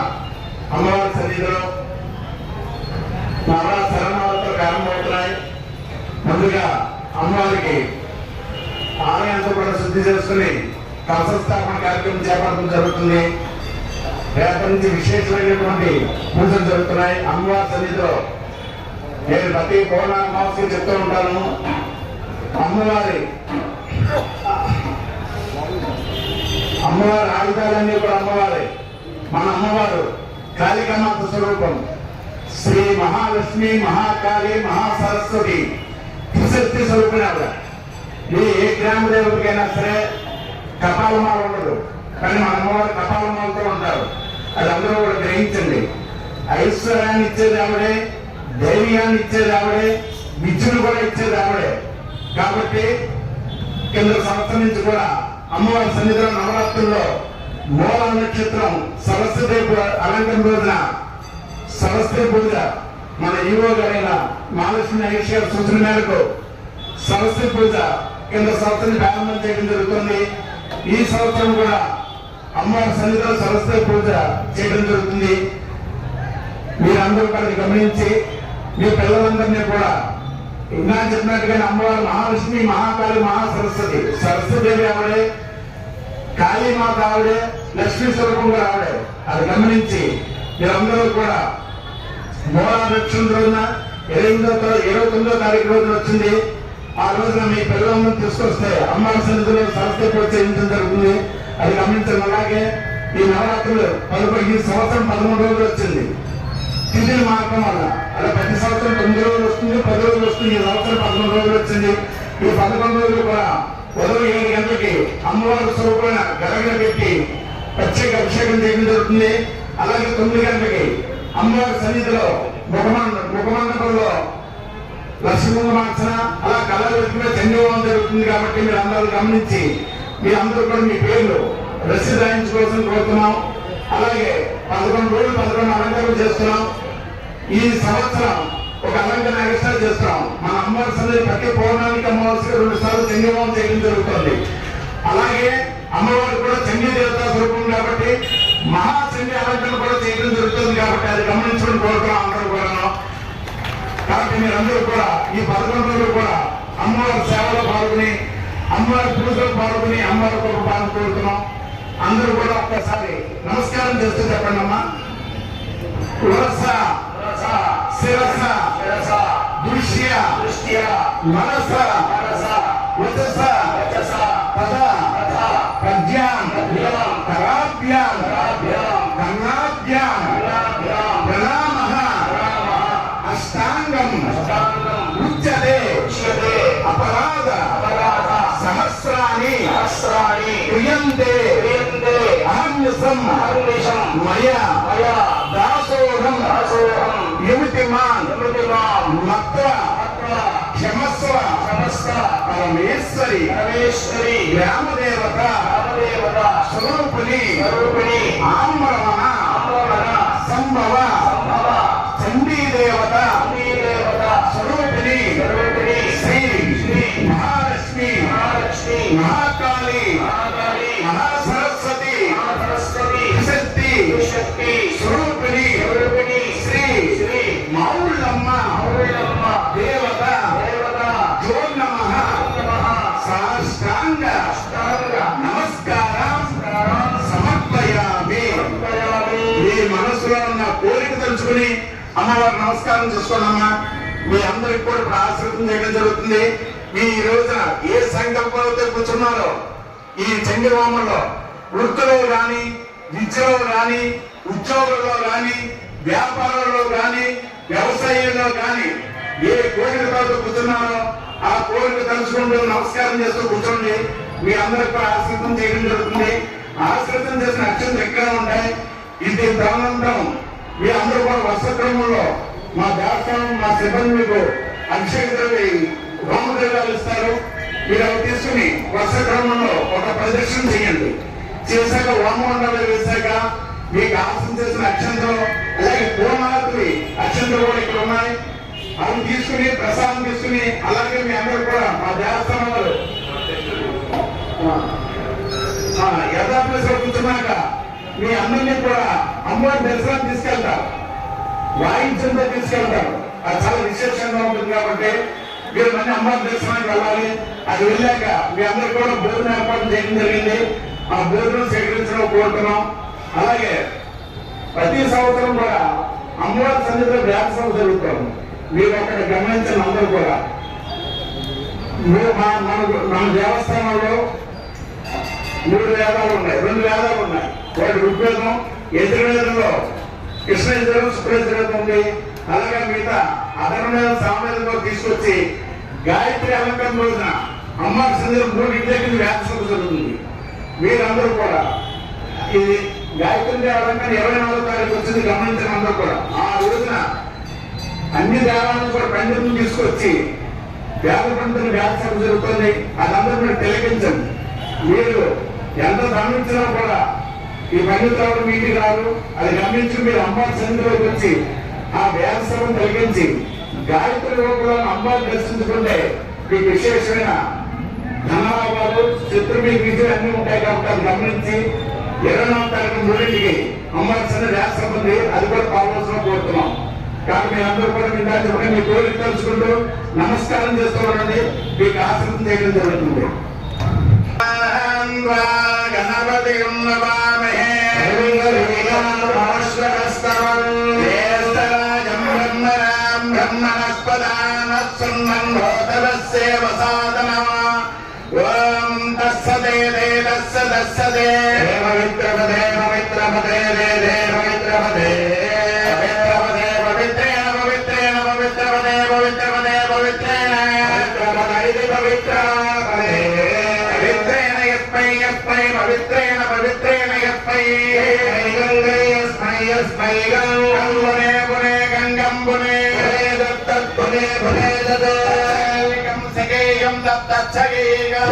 Speaker 3: అమ్మవారి సన్నిధిలో నవరాత్రి శరణాలతో ప్రారంభమవుతున్నాయి. ముందుగా అమ్మవారికి ఆలయంతో కూడా శుద్ధి చేసుకుని కలశస్థాపన కార్యక్రమం చేపట్టడం జరుగుతుంది. రేపటి నుంచి విశేషమైనటువంటి పూజలు జరుగుతున్నాయి. అమ్మవారి సన్నిధిలో నేను ప్రతి పౌర్ణమి అమావాస్య చెప్తూ ఉంటాను. అమ్మవారి ఆయుధాలన్నీ కూడా అమ్మవారే. మన అమ్మవారు కాళికామాత స్వరూపం. శ్రీ మహాలక్ష్మి, మహాకాళి, మహాసరస్వతి త్రిశక్తి స్వరూపిణి ఆవిడ. ఏ గ్రామ దేవతకైనా సరే కపాలమాల ఉండదు, కానీ మన అమ్మవారు కపాలమాలతో ఉంటారు. అది అందరూ కూడా గ్రహించండి. ఐశ్వర్యాన్ని ఇచ్చేది ఆవిడే, ధైర్యాన్ని ఇచ్చేది ఆవిడే, విద్యను కూడా ఇచ్చేది ఆవిడే. కాబట్టి కింద సంవత్సరం నుంచి కూడా అమ్మవారి సన్నిధిలో నవరాత్రుల్లో మూల నక్షత్రం సరస్వతి అలంకరణ రోజున సరస్వతి పూజ మన ఈవో గారైన మహాలక్ష్మి నాగేష్ గారి సూచన మేరకు సరస్వతి పూజ కింద సంవత్సరం ప్రారంభం చేయడం జరుగుతుంది. ఈ సంవత్సరం కూడా అమ్మవారి సన్నిధిలో సరస్వతి పూజ చేయడం జరుగుతుంది. మీరందరూ కూడా గమనించి మీ పిల్లలందరినీ కూడా ఇంకా చెప్పినట్టుగానే అమ్మవారు మహాలక్ష్మి, మహాకాళి, మహాసరస్వతి. సరస్వతి దేవి ఆవిడే, కాళీమాత ఆవిడే, లక్ష్మీ స్వరూపం కూడా ఆవిడే. అది గమనించి మీరందరూ కూడా మూలా నక్షత్రం రోజున 29వ తారీఖు రోజున వచ్చింది. ఆ రోజున మీ పిల్లలందరూ తీసుకొస్తే అమ్మవారి సన్నిధిలో సరస్వతి పూజ చేయించడం జరుగుతుంది. అది గమనించడం. అలాగే ఈ నవరాత్రులు ఈ సంవత్సరం 13 రోజులు వచ్చింది. తిథులు మార్గం వల్ల అలా ప్రతి సంవత్సరం 9 రోజులు వస్తుంది, 10 రోజులు వస్తుంది. ఈ సంవత్సరం 11 రోజులు వచ్చింది. ఈ 11 రోజులు కూడా ఉదయం 7 గంటలకి అమ్మవారి స్వరూపమైన గడగడ పెట్టి ప్రత్యేక అభిషేకం చేయడం జరుగుతుంది. అలాగే 9 గంటలకి అమ్మవారి సన్నిధిలో ముఖమండపంలో లక్ష్మీమార్చన, అలా కళలు పెట్టుకునే చండీహోమం జరుగుతుంది. కాబట్టి మీరు అందరూ గమనించి మీ అందరూ కూడా మీ పేర్లు రసీదు రాయించుకోవాల్సిన కోరుతున్నాం. అలాగే 11 రోజులు 11 అలంకరణ చేస్తున్నాం. ఈ సంవత్సరం ఒక అలంకరణ ఎక్స్ట్రా చేస్తున్నాం. మన అమ్మవారి సన్నిధి ప్రతి పౌర్ణానికి అమ్మవారికి 2 సార్లు చండీహోమం చేయడం జరుగుతుంది. అలాగే అమ్మవారు కూడా చండీ దేవతా స్వరూపం కాబట్టి మహాచండీ అలంకరణ కూడా చేయడం జరుగుతుంది. కాబట్టి అది గమనించడం కోరుతున్నాం అందరూ కూడా. కాబట్టి మీరందరూ కూడా ఈ 11 రోజులు కూడా అమ్మవారి సేవలో పాల్గొని, అమ్మవారి పూజలో పాల్గొని అమ్మవారి కొరకు పాల్గొంటున్నాం. అందరూ కూడా ఒక్కసారి నమస్కారం చేస్తూ చెప్పండి అమ్మా. వరస శిరస దృశ్య మనస వచస పద ప్రజ్ఞాం కరాభ్యాం కర్ణాభ్యాం ప్రణామః అష్టాంగం ఉచ్యతే అపరాధ సహస్రాణి క్రియంతే అహర్నిశం మయా దాసోహం యమితిమాన్ మత్వ క్షమస్వ పరమేశ్వరి గ్రామదేవత స్వరూపిణి ఆమ్రమణ సంభవ చండీ దేవత స్వరూపిణి శ్రీ మహాలక్ష్మి, మహాకాళి, మహాసరస్వతి శక్తి స్వరూపిణి శ్రీ మౌళ్ళమ్మ దేవత జోన్నమః సాష్టాంగ నమస్కారం సమర్పయామి. మీ మనసులో ఉన్న కోరిక తెలుసుకుని అమ్మవారు నమస్కారం చేసుకోండమ్మా. మీ అందరికి కూడా ఇప్పుడు ఆశీర్వదం చేయడం జరుగుతుంది. మీ ఈ రోజున ఏ సంకల్పంతో కూర్చున్నారో ఈ చండీహోమంలో వృత్తిలో కానీ
Speaker 4: విద్యలో కానీ, ఉద్యోగంలో కానీ, వ్యాపారంలో కానీ, వ్యవసాయంలో కానీ ఏ కోరికతో కూర్చున్నారో ఆ కోరిక తలుచుకుంటూ నమస్కారం చేస్తూ కూర్చోండి. మీ అందరికి కూడా ఆశ్రితం చేయడం జరుగుతుంది. ఆశ్రితం చేసిన అక్షంతలు ఎక్కడ ఉంటాయి. ఇది తదనంతరం మీ అందరూ కూడా వర్షక్రమంలో మా దేవస్థానం మా సిబ్బంది మీకు అభిషేక హోమద్రవ్యాలు ఇస్తారు. మీరు అవి తీసుకుని వర్షక్రమంలో ఒక ప్రదర్శన చేయండి. చేశాక హోమమండలు వేశాక మీకు ఆసనం చేసిన అక్షంతలు అలాగే పూర్ణాత్రి అక్షంతలు కూడా ఇక్కడ ఉన్నాయి. అవి తీసుకుని ప్రసాదం తీసుకుని అలాగే మీ అందరూ కూడా మా దేవస్థానం వారు యథాప్లేస్లో కూర్చున్నాక మీ అందరినీ కూడా అమ్మవారి దర్శనం తీసుకెళ్తారు. వాయించంతో తీసుకెళ్తారు. అది చాలా విశేషంగా ఉంటుంది కాబట్టి మీరు మళ్ళీ అమ్మవారి దర్శనానికి వెళ్ళాలి. అది వెళ్ళాక మీ అందరూ కూడా భోజనం ఏర్పాటు చేయడం జరిగింది. ఆ భోజనం సేకరించడం కోరుతున్నాం. అలాగే ప్రతి సంవత్సరం కూడా అమ్మవారి సన్నిధిలో వ్యాస జరుగుతాం. మీరు అక్కడ గమనించిన అందరూ కూడా మన దేవస్థానంలో 3 వేదాలు ఉన్నాయి, 2 వేదాలు ఉన్నాయి. వాటి ఋగ్వేదం, యజుర్వేదంలో కృష్ణ యజుర్వేదం, శుక్ల యజుర్వేదం ఉంది. అలాగే మిగతా అధర్వవేద, సామవేదంలో తీసుకొచ్చి గాయత్రి అలంకరణ రోజున అమ్మవారి సన్నిధిలో 3 ఇంటికి వ్యాస జరుగుతుంది. మీరందరూ కూడా ఇది గాయత్రి అలంకరణ 24వ తారీఖు వచ్చింది. గమనించిన అందరూ కూడా ఆ రోజున అన్ని దేవాలను కూడా పండితులను తీసుకొచ్చి వేద పండితులు వ్యాస జరుగుతుంది. అదందరూ మీరు తిలకించండి. మీరు ఎంత గమనించినా కూడా ఈ పండితులు మీటింగ్ రాదు. అది గమనించి మీరు అమ్మవారి సన్నిధిలోకి వచ్చి ఆ వ్యాసను తొలగించి గాయత్రి రూపంలో అమ్మవారిని దర్శించుకుంటే మీకు విశేషమైన ధనలాభాలు, శత్రు మీకు విజయం అన్ని ఉంటాయి. కాబట్టి అది గమనించి 24వ తారీఖు 3కి అమ్మవారి సన్నిధి వ్యాసం ఉంది. అది కూడా పాల్గొనవలసిన కోరుతున్నాం. కాబట్టి మీరందరూ కూడా మీ కోరిక తెలుసుకుంటూ నమస్కారం చేస్తూ ఉండండి. మీకు ఆశ్రమం చేయడం జరుగుతుంది. గణపతి పవిత్రేణ పవిత్రేణ యస్మై యస్మై గంగంబునే పునే గంగంబునే దత్తత్పునే పునే దత్తం సగేయం దత్తచ్చగేయం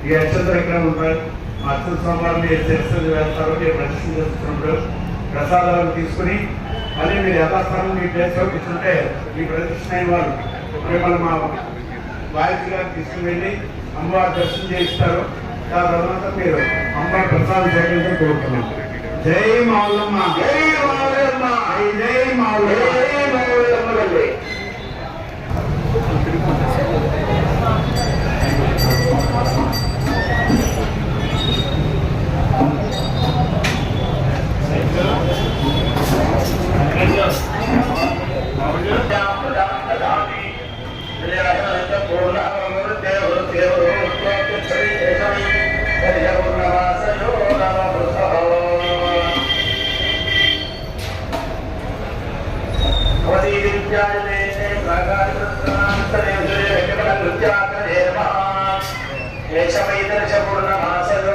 Speaker 4: ఈ అక్షంతలు ఎక్కడ ఉంటాయి. అక్షర సోమవారం శిరస్సులు వేస్తారు. ప్రదర్శన చేస్తున్నప్పుడు ప్రసాదాలను తీసుకుని మళ్ళీ మీరు యథాస్థానం మీ ప్లేస్లో కూర్చుంటే ఈ ప్రదర్శన అయిన వాళ్ళు మిమ్మల్ని మా వాయిస్ గారిని తీసుకుని వెళ్ళి అమ్మవారి దర్శనం చేయిస్తారు. దాని తర్వాత మీరు అమ్మవారి ప్రసాదం చేయడంతో కోరుతున్నాం. జై మావులమ్మ, జై మావులమ్మ, జై మావులమ్మ, జై మావులమ్మ.
Speaker 3: भवती विद्यायते प्रागान्तरे नृत्याकरे नमः केशवैदर्शपूर्णमासयो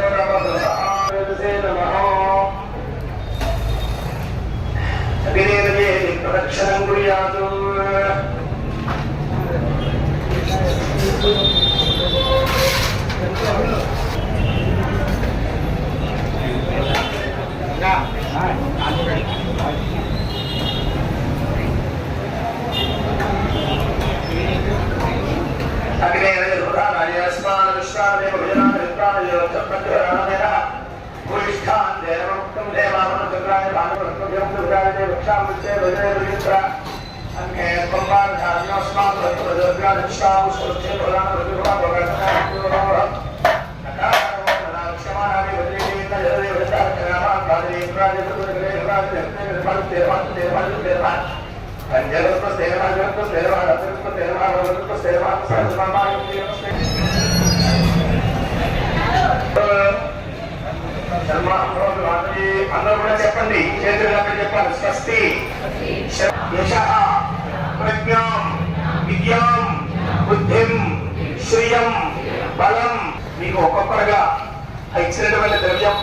Speaker 3: नमः अग्निर्ये प्रदक्षिणं कुर्यात् అందరూ కూడా చెప్పండి, చేతులు చెప్పాలి. స్వస్తి యశః ప్రజ్ఞాం విద్యాం బుద్ధిం శ్రియం బలం. మీకు ఒక్కొక్కరుగా ఇచ్చినటువంటి ద్రవ్యం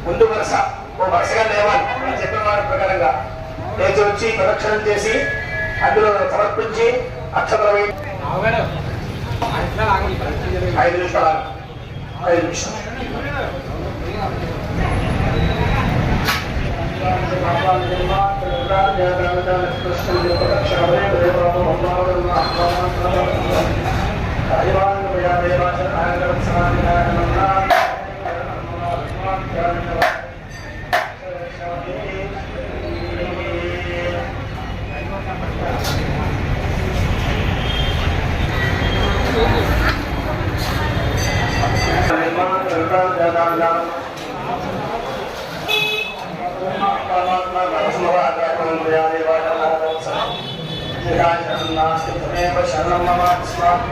Speaker 3: ముందు వరుస ఓ వరుసగా లేవాలి. చెప్పిన వారి ప్రకారంగా లేచి వచ్చి ప్రదక్షిణం చేసి అందులో సమర్పించి అక్షతలు 5 నిమిషాలు 5 నిమిషాలు శరణం మమ స్వామి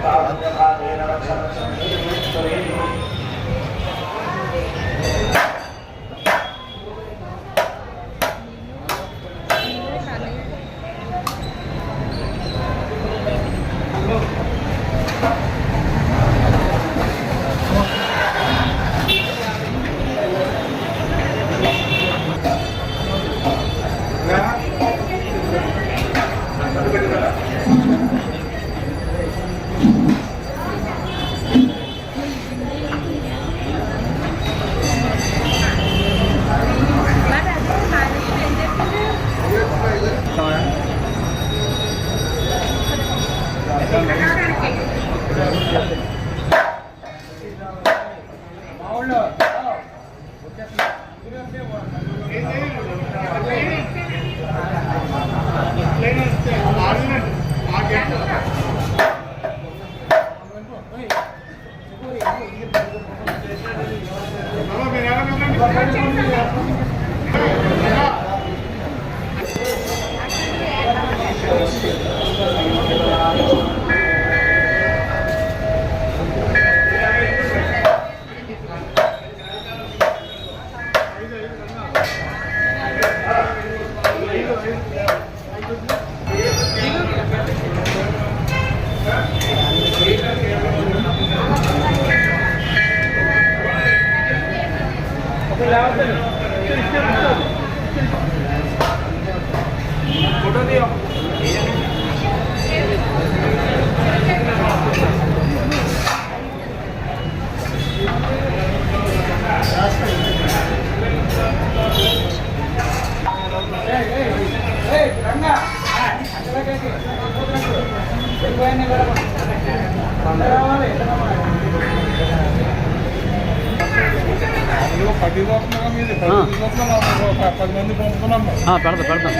Speaker 5: పెడతాం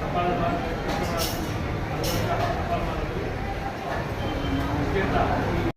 Speaker 5: Kepala